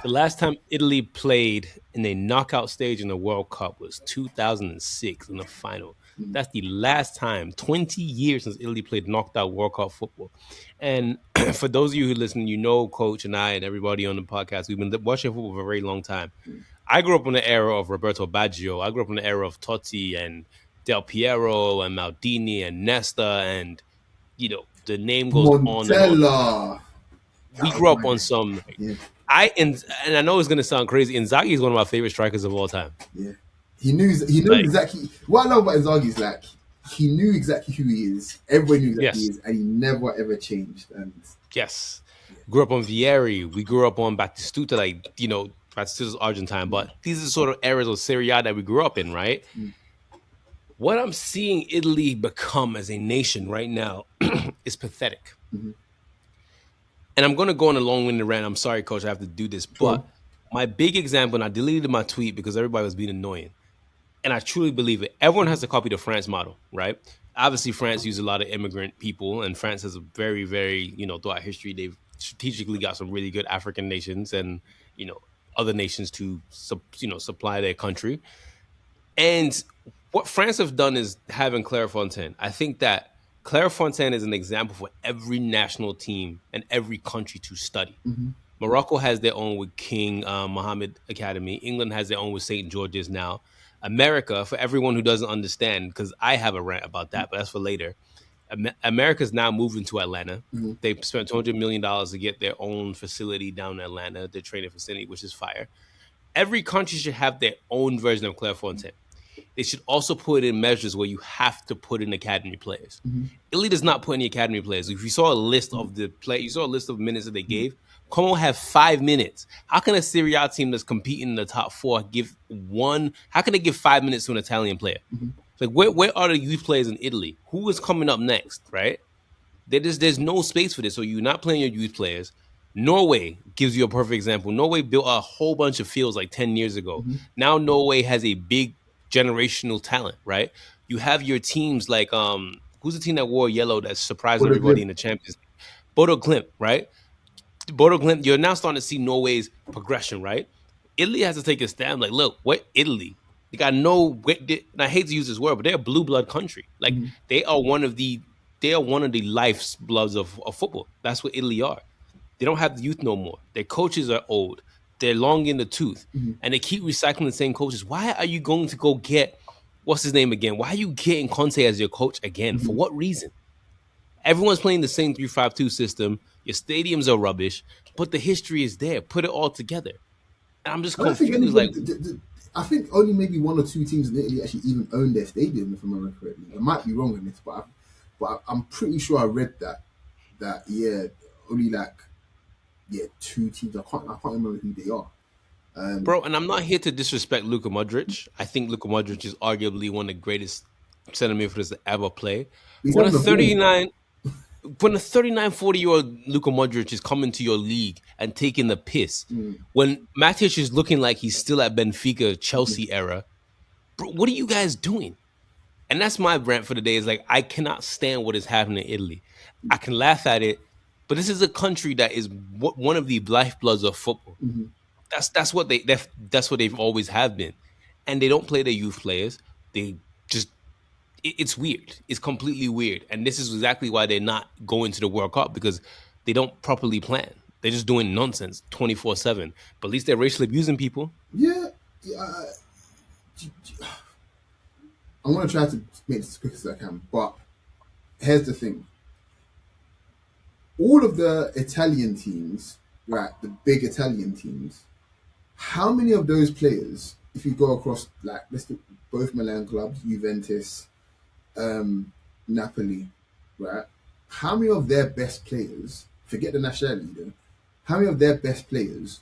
The last time Italy played in a knockout stage in the World Cup was 2006 in the final. That's the last time, 20 years since Italy played knocked out World Cup football. And for those of you who listen, you know, Coach and I and everybody on the podcast, we've been watching football for a very long time. I grew up in the era of Roberto Baggio. I grew up in the era of Totti and Del Piero and Maldini and Nesta, and the name goes on and on. Montella. We That was grew up my on day. some. Yeah, And I know it's gonna sound crazy. Inzaghi is one of my favorite strikers of all time. yeah. He knows Like, exactly what I love about Inzaghi is like he knew exactly who he is. Everybody knew exactly who he yes, is, and he never ever changed. And yes. Grew up on Vieri. We grew up on Batistuta. Batistuta's Argentine, but these are sort of eras of Serie A that we grew up in, right? mm, What I'm seeing Italy become as a nation right now is pathetic. mhm. And I'm going to go on a long-winded rant. I'm sorry, Coach, I have to do this, Go on. but my big example, and I deleted my tweet because everybody was being annoying, and I truly believe it. Everyone has to copy the France model, right? Obviously, France uses a lot of immigrant people, and France has a very, very, throughout history, they've strategically got some really good African nations and you know other nations to supply their country. And what France have done is having Clairefontaine. I think that Clairefontaine is an example for every national team and every country to study. Mm-hmm. Morocco has their own with King Mohammed Academy. England has their own with St. George's now. America, for everyone who doesn't understand, because I have a rant about that, but that's for later. America's now moving to Atlanta. Mm-hmm. They spent $200 million to get their own facility down in Atlanta, their training facility, which is fire. Every country should have their own version of Clairefontaine. They should also put in measures where you have to put in academy players. Mm-hmm. Italy does not put any academy players. If you saw a list of you saw a list of minutes that they gave. Como have 5 minutes. How can a Serie A team that's competing in the top four give one? How can they give 5 minutes to an Italian player? Mm-hmm. Like, where are the youth players in Italy? Who is coming up next, right? There's no space for this. So you're not playing your youth players. Norway gives you a perfect example. Norway built a whole bunch of fields like 10 years ago. Mm-hmm. Now Norway has a big generational talent, right? You have your teams like who's the team that wore yellow that surprised What a everybody good. in the Champions League? Bodo Glimt, right? Bodo Glimt, you're now starting to see Norway's progression, right? Italy has to take a stand. Like, look, what Italy? They got no. And I hate to use this word, but they're a blue blood country. Like, Mm-hmm. they are one of the lifebloods of football. That's what Italy are. They don't have the youth no more. Their coaches are old. They're long in the tooth, Mm-hmm. and they keep recycling the same coaches. Why are you going to go get what's his name again? Why are you getting Conte as your coach again? For Mm-hmm. what reason? Everyone's playing the same 3-5-2 system. Your stadiums are rubbish, but the history is there. Put it all together. And I'm just I don't think confused. anybody. Like, I think only maybe one or two teams in Italy actually even own their stadium, if I remember correctly. I might be wrong in this, I'm pretty sure I read that yeah, only like two teams. I can't remember who they are. Um, bro, and I'm not here to disrespect Luka Modric. I think Luka Modric is arguably one of the greatest center midfielders to ever play. he's When a having a ball. 39 when a 39, 40-year-old Luka Modric is coming to your league and taking the piss, Mm, when Matic is looking like he's still at Benfica, Chelsea era, bro, what are you guys doing? And that's my rant for the day. Is like, I cannot stand what is happening in Italy. I can laugh at it, but this is a country that is one of the lifebloods of football. mm-hmm. That's what they've always have been, and they don't play their youth players. They just it's weird. It's completely weird, and this is exactly why they're not going to the World Cup, because they don't properly plan. They're just doing nonsense 24/7. But at least they're racially abusing people. Yeah, yeah. I'm gonna try to make this as quick as I can, but here's the thing: all of the Italian teams, right, the big Italian teams, how many of those players, if you go across like let's do both Milan clubs, Juventus, Napoli, right? How many of their best players, forget the nationality though, how many of their best players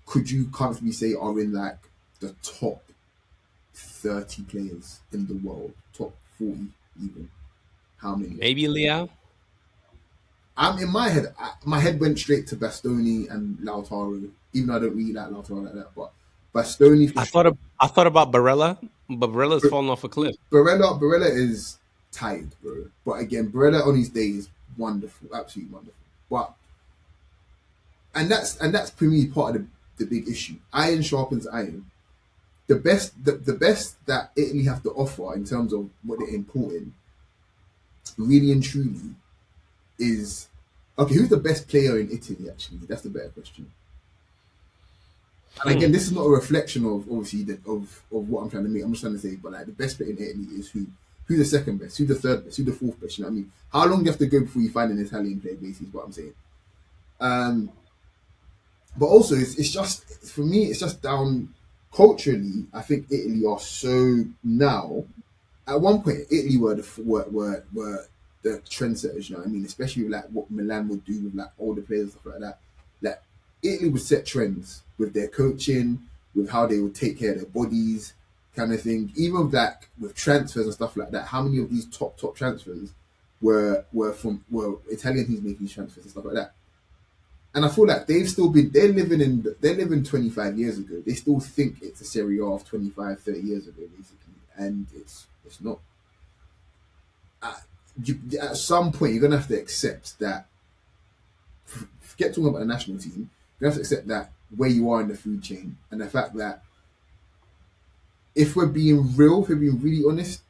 could you comfortably say are in like the top 30 players in the world, top 40 even? How many? Maybe Leao. I'm in my head. My head went straight to Bastoni and Lautaro. even though I don't really like Lautaro like that. But Bastoni for sure. I thought about Barella, but Barella's fallen off a cliff. Barella is tired, bro. But again, Barella on his day is wonderful, absolutely wonderful. But and that's for me part of the big issue. Iron sharpens iron. The best that Italy have to offer in terms of what they're importing, really and truly, is okay. Who's the best player in Italy? Actually, that's the better question. And Hmm. again, this is not a reflection of obviously of what I'm trying to make. I'm just trying to say, but like the best player in Italy is who? Who's the second best? Who's the third best? Who's the fourth best? You know what I mean? How long do you have to go before you find an Italian player? Basically, is what I'm saying. Um, but also, it's just for me, it's just down culturally. I think Italy are so now. At one point, Italy were the trendsetters. You know what I mean? Especially with like what Milan would do with like older players and stuff like that. Like Italy would set trends with their coaching, with how they would take care of their bodies, kind of thing. Even with like with transfers and stuff like that. How many of these top transfers were Italian teams making these transfers and stuff like that? And I feel like they're living 25 years ago. They still think it's a Serie A of 25, 30 years ago, basically, and it's not. At, at some point, you're gonna have to accept that. Forget talking about the national team. You have to accept that where you are in the food chain, and the fact that if we're being real, if we're being really honest,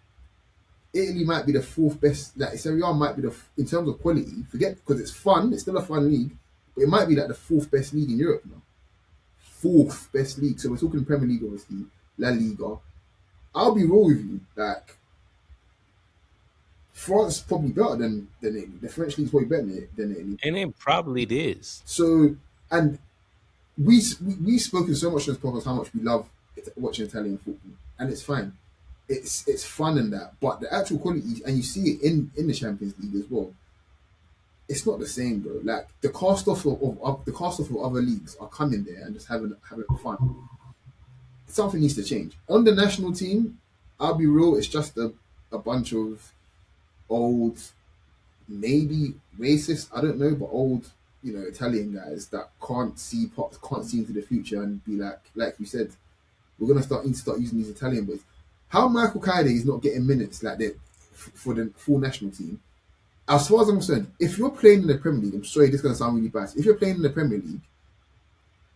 Italy might be the fourth best. Like Serie A might be in terms of quality. Forget because it's fun. It's still a fun league, but it might be like the fourth best league in Europe now. Fourth best league. So we're talking Premier League, obviously, La Liga. I'll be real with you. Like France is probably better than Italy. The French league is probably better than Italy. And it probably is. So and we've spoken so much on this podcast how much we love watching Italian football, and it's fine. It's fun and that, but the actual quality, and you see it in the Champions League as well. It's not the same, bro. Like the cast off of the cast off of other leagues are coming there and just having fun. Something needs to change on the national team. I'll be real. It's just a bunch of old, maybe racist. I don't know, but old, Italian guys that can't see into the future and be like you said, we're gonna need to start using these Italian boys. How Michael Kaide is not getting minutes like that for the full national team? As far as I'm concerned, if you're playing in the Premier League, I'm sorry, this is gonna sound really bad. If you're playing in the Premier League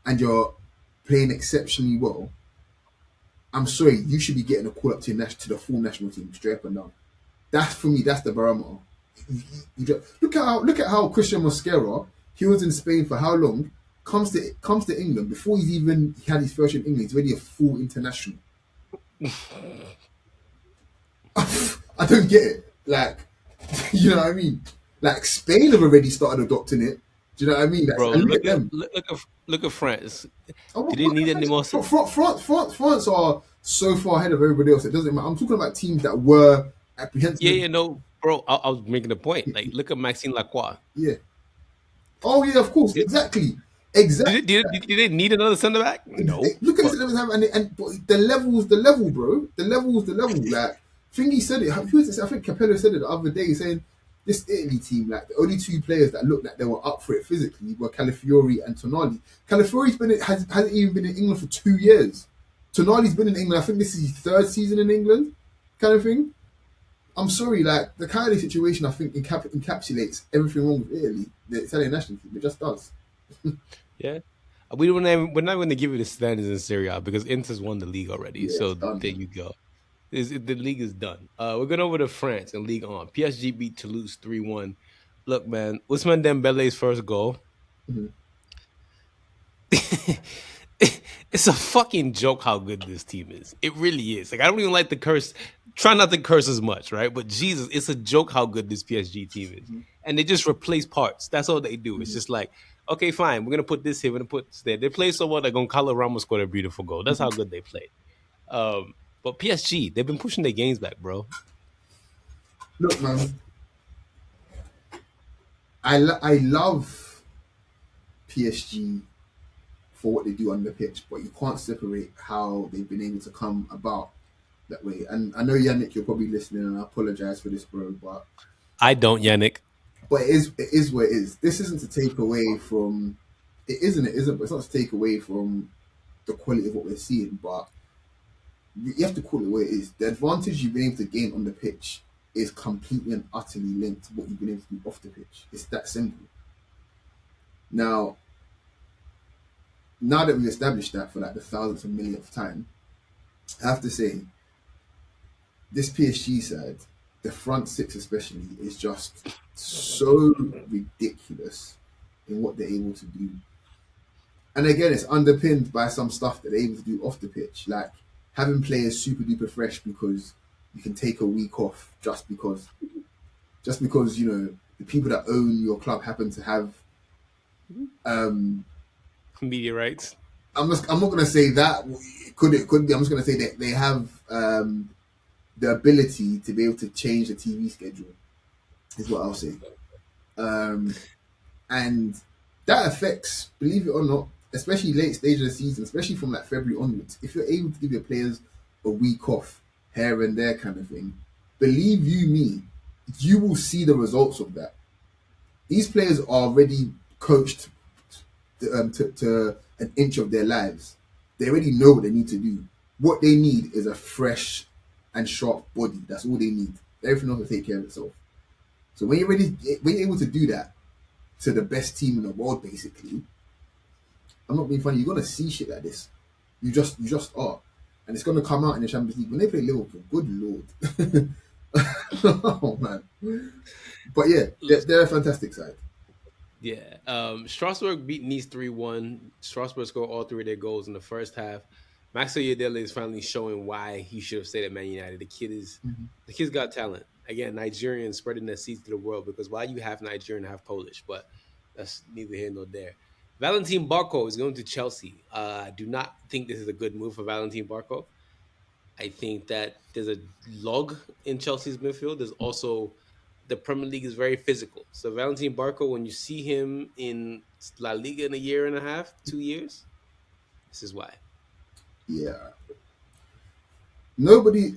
and you're playing exceptionally well, I'm sorry, you should be getting a call up to the full national team straight up and down. That's for me. That's the barometer. Look at how Christian Mosquera. He was in Spain for how long? Comes to England before he had his first year in England. He's already a full international. I don't get it. Like, you know what I mean? Like Spain have already started adopting it. Do you know what I mean? Bro, And look at them. look at France. Oh, Do they need any more? France are so far ahead of everybody else. It doesn't matter. I'm talking about teams that were apprehensive. Yeah, no, bro. I was making a point. Like, look at Maxime Lacroix. Yeah. Oh yeah, of course, Did, exactly, exactly. did they need another center back? No, Look at but this and but the level, bro. The level. Like, Thingy said it. Who was it? I think Capello said it the other day, saying this Italy team, like the only two players that looked like they were up for it physically were Calafiori and Tonali. Calafiori's hasn't even been in England for 2 years. Tonali's been in England. I think this is his third season in England, kind of thing. I'm sorry, like the kind of situation I think encapsulates everything wrong with Italy, the Italian national team. It just does. yeah, we're not going to give you the standards in Serie A because Inter's won the league already. Yeah, it's So done, there man. you go. The league is done. We're going over to France and League on. PSG beat Toulouse 3-1. Look, man, Ousmane Dembele's first goal. Mhm. It's a fucking joke how good this team is. It really is. Like I don't even like the curse. Try not to curse as much, right? But Jesus, it's a joke how good this PSG team is. And they just replace parts. That's all they do. It's Mhm. just like, okay, fine, we're gonna put this here, we're gonna put this there. They play so well that Goncalo Ramos scored a beautiful goal. That's how good they play. But PSG, they've been pushing their games back, bro. Look, man, I love PSG for what they do on the pitch, but you can't separate how they've been able to come about that way. And I know Yannick, you're probably listening, and I apologize for this, bro, I don't, Yannick. but it is what it is. This isn't to take away from it isn't. It isn't. But it's not to take away from the quality of what we're seeing. But you have to call it what it is. The advantage you've been able to gain on the pitch is completely and utterly linked to what you've been able to do off the pitch. It's that simple. Now, now that we've established that for like the thousandth and millionth time, I have to say, this PSG side, the front six especially, is just so ridiculous in what they're able to do. And again, it's underpinned by some stuff that they're able to do off the pitch, like having players super duper fresh because you can take a week off just because the people that own your club happen to have. Um, Media rights. I'm not gonna say that. Could be. I'm just gonna say that they have the ability to be able to change the TV schedule. Is what I'll say. Um, and that affects, believe it or not, especially late stage of the season, especially from like February onwards. If you're able to give your players a week off here and there, kind of thing, believe you me, you will see the results of that. These players are already coached to an inch of their lives. They already know what they need to do. What they need is a fresh and sharp body. That's all they need. Everything else will take care of itself. So when you're able to do that to the best team in the world, basically, I'm not being funny. You're gonna see shit like this. You just are, and it's gonna come out in the Champions League when they play Liverpool. Good lord, oh man. But yeah, they're a fantastic side. Yeah. Strasbourg beat Nice 3-1. Strasbourg scored all three of their goals in the first half. Max Oyedele is finally showing why he should have stayed at Man United. The kid's got talent. Again, Nigerian spreading their seeds to the world because why you have Nigerian, half Polish, but that's neither here nor there. Valentin Barco is going to Chelsea. I do not think this is a good move for Valentin Barco. I think that there's a log in Chelsea's midfield. There's also the Premier League is very physical. So Valentin Barco, when you see him in La Liga in a year and a half, 2 years, this is why. Yeah, nobody.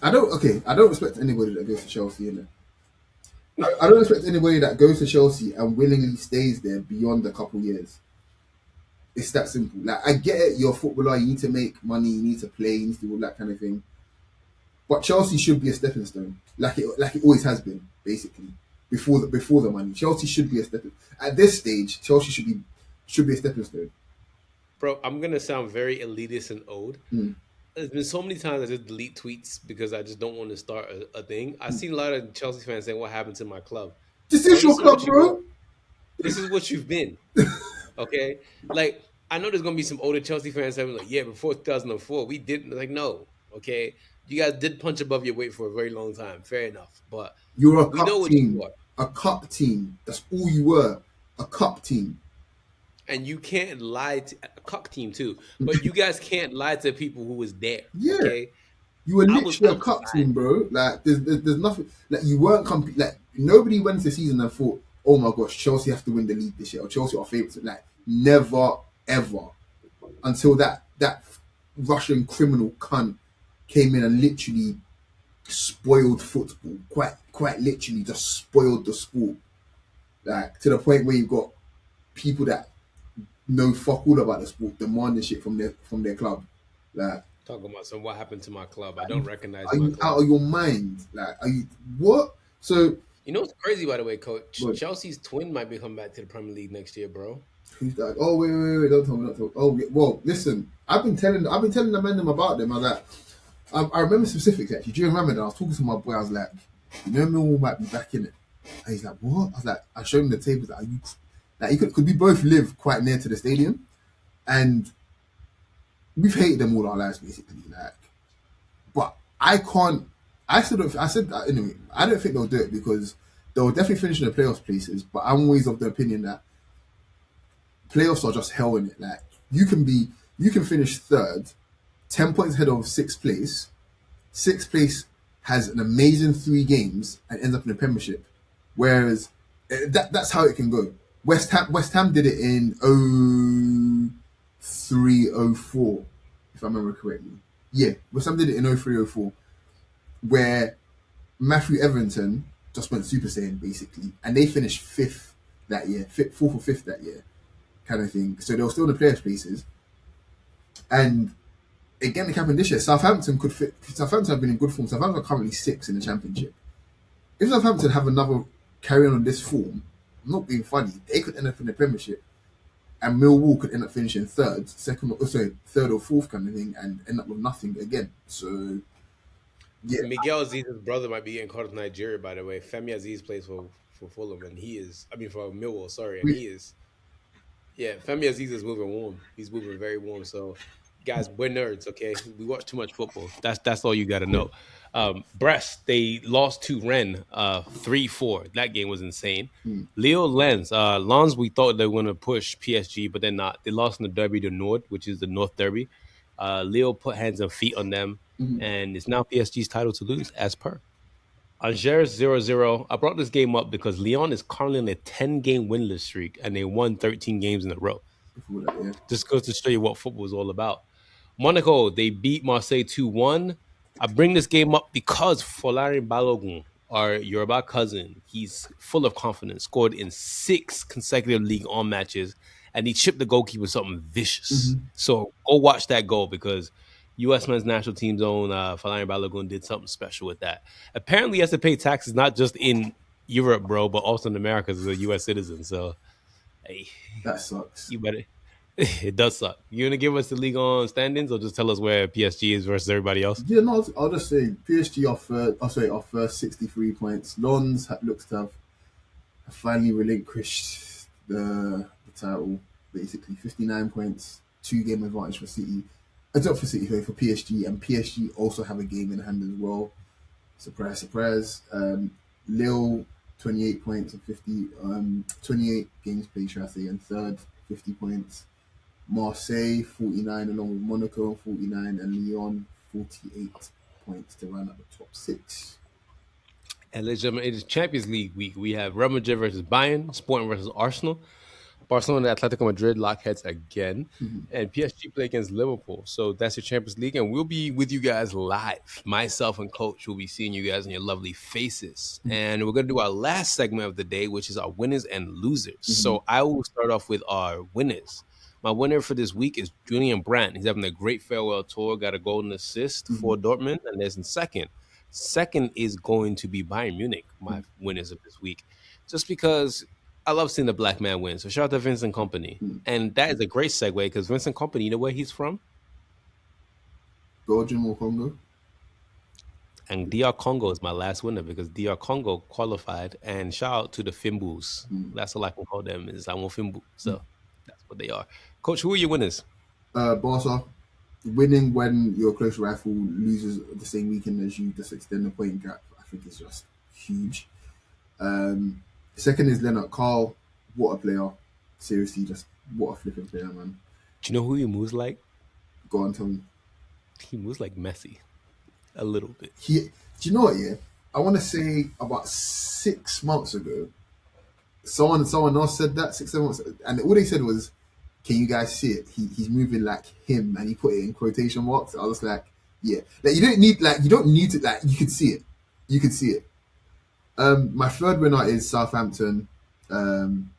I don't. Okay, I don't respect anybody that goes to Chelsea. In it, I don't respect anybody that goes to Chelsea and willingly stays there beyond a couple years. It's that simple. Like I get it, you're a footballer, you need to make money, you need to play, you need to do all that kind of thing. But Chelsea should be a stepping stone, like it always has been, basically. Before the money, Chelsea should be a stepping. At this stage, Chelsea should be a stepping stone. Bro, I'm gonna sound very elitist and old. Mm. There's been so many times I just delete tweets because I just don't want to start a thing. I've seen a lot of Chelsea fans saying, "What happened to my club?" This Bro, is this your is what club, you are. bro. This is what you've been. Okay, like I know there's gonna be some older Chelsea fans having like, "Yeah, before 2004, we didn't." Like, no, okay, you guys did punch above your weight for a very long time. Fair enough, but You're a we know cup what you team. are. A cup team. That's all you were. A cup team. And you can't lie to a cock team too, but you guys can't lie to people who was there. Yeah. Okay, You were I was literally a cup outside, team, bro. Like there's nothing. Like you weren't like nobody went into the season and thought, oh my gosh, Chelsea have to win the league this year or Chelsea are favourites. Like never ever until that Russian criminal cunt came in and literally spoiled football. Quite literally just spoiled the sport. Like to the point where you've got people that know fuck all about the sport demanding shit from their club. Like talking about some what happened to my club. I don't recognize are my you out club. of your mind? Like, are you what? So, You know what's crazy, by the way, Coach? what? Chelsea's twin might be coming back to the Premier League next year, bro. Who's that? Oh, wait, don't tell me, don't tell me. Oh, well, listen, I've been telling the man them about them. I was like, I remember specifics actually. During Ramadan, I was talking to my boy. I was like, Millwall might be back in it. And he's like, what? I was like, I showed him the tables. Like, you could we both live quite near to the stadium, and we've hated them all our lives basically. Like, but I can't. I still don't. I said that anyway. I don't think they'll do it because they'll definitely finish in the playoffs places. But I'm always of the opinion that playoffs are just hell in it. Like you can finish third, 10 points ahead of sixth place. Sixth place has an amazing 3 games and ends up in the Premiership, whereas that's how it can go. West Ham did it in 03, 04, if I remember correctly. Yeah, West Ham did it in 03, 04, where Matthew Everton just went Super Saiyan basically, and they finished fifth that year, fourth or fifth that year. kind of thing. So they were still in the player spaces. And again, it happened this year. Southampton could fit. Southampton have been in good form. Southampton are currently sixth in the Championship. If Southampton have another carry on this form, I'm not being funny, they could end up in the Premiership, and Millwall could end up finishing third, third or fourth kind of thing, and end up with nothing again. So yeah, Miguel Aziz's brother might be getting called to Nigeria, by the way. Femi Aziz plays for Fulham, and he is, I mean, for Millwall, sorry, and we, he is, yeah, Femi Aziz is moving warm. He's moving very warm. So, guys, we're nerds, okay? We watch too much football. That's all you got to yeah. know. Brest, they lost to Rennes 3-4. That game was insane. Mm, Leo Lens, we thought they were going to push PSG, but they're not. They lost in the Derby de Nord, which is the North Derby. Leo put hands and feet on them, mm, and it's now PSG's title to lose, as per. Angers 0-0. I brought this game up because Lyon is currently on a 10-game winless streak, and they won 13 games in a row. before that, yeah. Just goes to show you what football is all about. Monaco, they beat Marseille 2-1. I bring this game up because Folarin Balogun, our Yoruba cousin, he's full of confidence, scored in 6 consecutive League On matches, and he chipped the goalkeeper something vicious. Mm-hmm. So go watch that goal because U.S. men's national team's own Folarin Balogun did something special with that. Apparently, he has to pay taxes not just in Europe, bro, but also in America as a U.S. citizen. So, hey, That sucks. you better. It does suck. You gonna give us the league on standings, or just tell us where PSG is versus everybody else? Yeah, no, I'll just say PSG offer. I'll say offer 63 points. Lons looks to have finally relinquished the title. Basically, 59 points, 2 game advantage for City. It's up for City, sorry, for PSG, and PSG also have a game in hand as well. Surprise, surprise. Lille, 28 points and 28 games played, should I say, and third, 50 points. Marseille, 49, along with Monaco, 49, and Lyon, 48 points to round up the top six. And ladies and gentlemen, it is Champions League week. We have Real Madrid versus Bayern, Sporting versus Arsenal, Barcelona and Atletico Madrid lock heads again, Mhm. and PSG play against Liverpool. So that's your Champions League, and we'll be with you guys live. Myself and Coach will be seeing you guys in your lovely faces, and we're gonna do our last segment of the day, which is our winners and losers. Mhm. So I will start off with our winners. My winner for this week is Julian Brandt. He's having a great farewell tour, got a golden assist for Mhm. Dortmund, and there's in second. Second is going to be Bayern Munich, my winners of this week, just because I love seeing the black man win. So shout out to Vincent Company. Mhm. And that is a great segue because Vincent Company, you know where he's from? Belgium or Congo? And DR Congo is my last winner because DR Congo qualified. And shout out to the Fimbus. Mm. That's all I can call them is I'm Fimbu. So that's what they are. Coach, who are your winners? Barca, winning when your close rival loses the same weekend as you, just extend the point gap. I think is just huge. Um, Second is Leonard Carl. What a player! Seriously, just what a flipping player, man. Do you know who he moves like? Go on, tell me. He moves like Messi a little bit. Do you know what? Yeah, I want to say about 6 months ago, someone else said that 6 7 months, and all they said was, "Can you guys see it? He's moving like him," and he put it in quotation marks. I was like, "Yeah, like you don't need to like you can see it, you can see it." My third winner is Southampton. Um,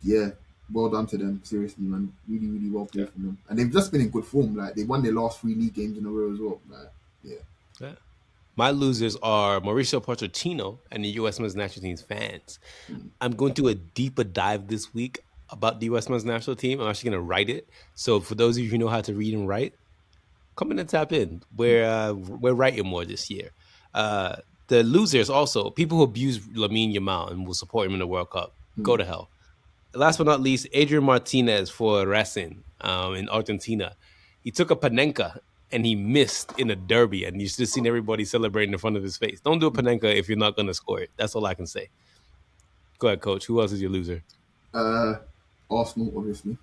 yeah, well done to them. Seriously, man, really, really well Yeah. played from them, and they've just been in good form. Like they won their last 3 league games in a row as well. Like, yeah. Yeah. My losers are Mauricio Pochettino and the U.S. men's national team's fans. I'm going to do a deeper dive this week about the U.S. men's national team. I'm actually going to write it. So for those of you who know how to read and write, come in and tap in. We're writing more this year. The losers also people who abuse Lamine Yamal and will support him in the World Cup. Go Hmm. to hell. Last but not least, Adrian Martinez for Racing in Argentina. He took a Panenka and he missed in a derby, and you should have seen everybody celebrating in front of his face. Don't do a Panenka if you're not going to score it. That's all I can say. Go ahead, coach. Who else is your loser? Uh, Arsenal, obviously,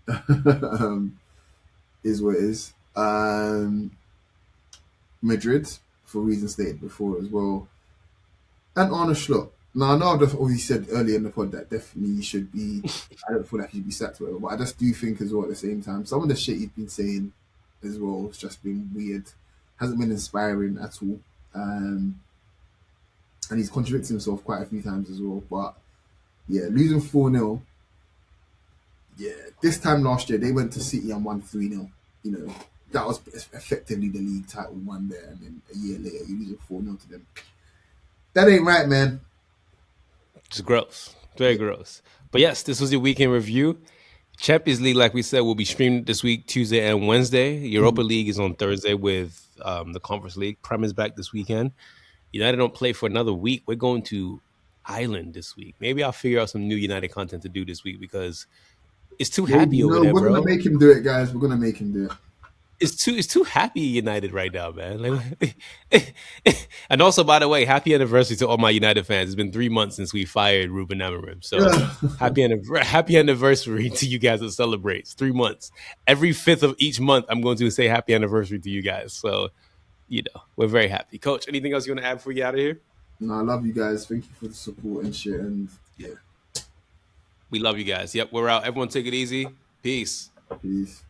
um, is what it is. Madrid, for reasons stated before as well, and Arne Slot. Now I know I've already said earlier in the pod that definitely he should be. I don't feel like he should be sacked, or whatever, but I just do think as well at the same time some of the shit he's been saying as well has just been weird. Hasn't been inspiring at all, and he's contradicted himself quite a few times as well. But yeah, losing 4-0, Yeah, this time last year they went to City and won 3-0. You know, that was effectively the league title won there, and then a year later you lose 4-0 to them. That ain't right, man. It's gross. Very Yeah. gross. But yes, this was your weekend review. Champions League, like we said, will be streamed this week, Tuesday and Wednesday. Europa League is on Thursday with the Conference League. Prem is back this weekend. United don't play for another week. We're going to Ireland this week. Maybe I'll figure out some new United content to do this week because it's too Maybe happy over no, there, we're gonna bro. make him do it, guys. We're gonna make him do it. It's too happy United right now, man. Like, and also, by the way, happy anniversary to all my United fans. It's been 3 months since we fired Ruben Amorim, so happy anniversary to you guys that celebrates 3 months. Every fifth of each month, I'm going to say happy anniversary to you guys. So we're very happy. Coach, anything else you want to add before we get out of here? No, I love you guys. Thank you for the support and shit. And yeah, We love you guys. Yep, we're out. Everyone, take it easy. Peace. peace.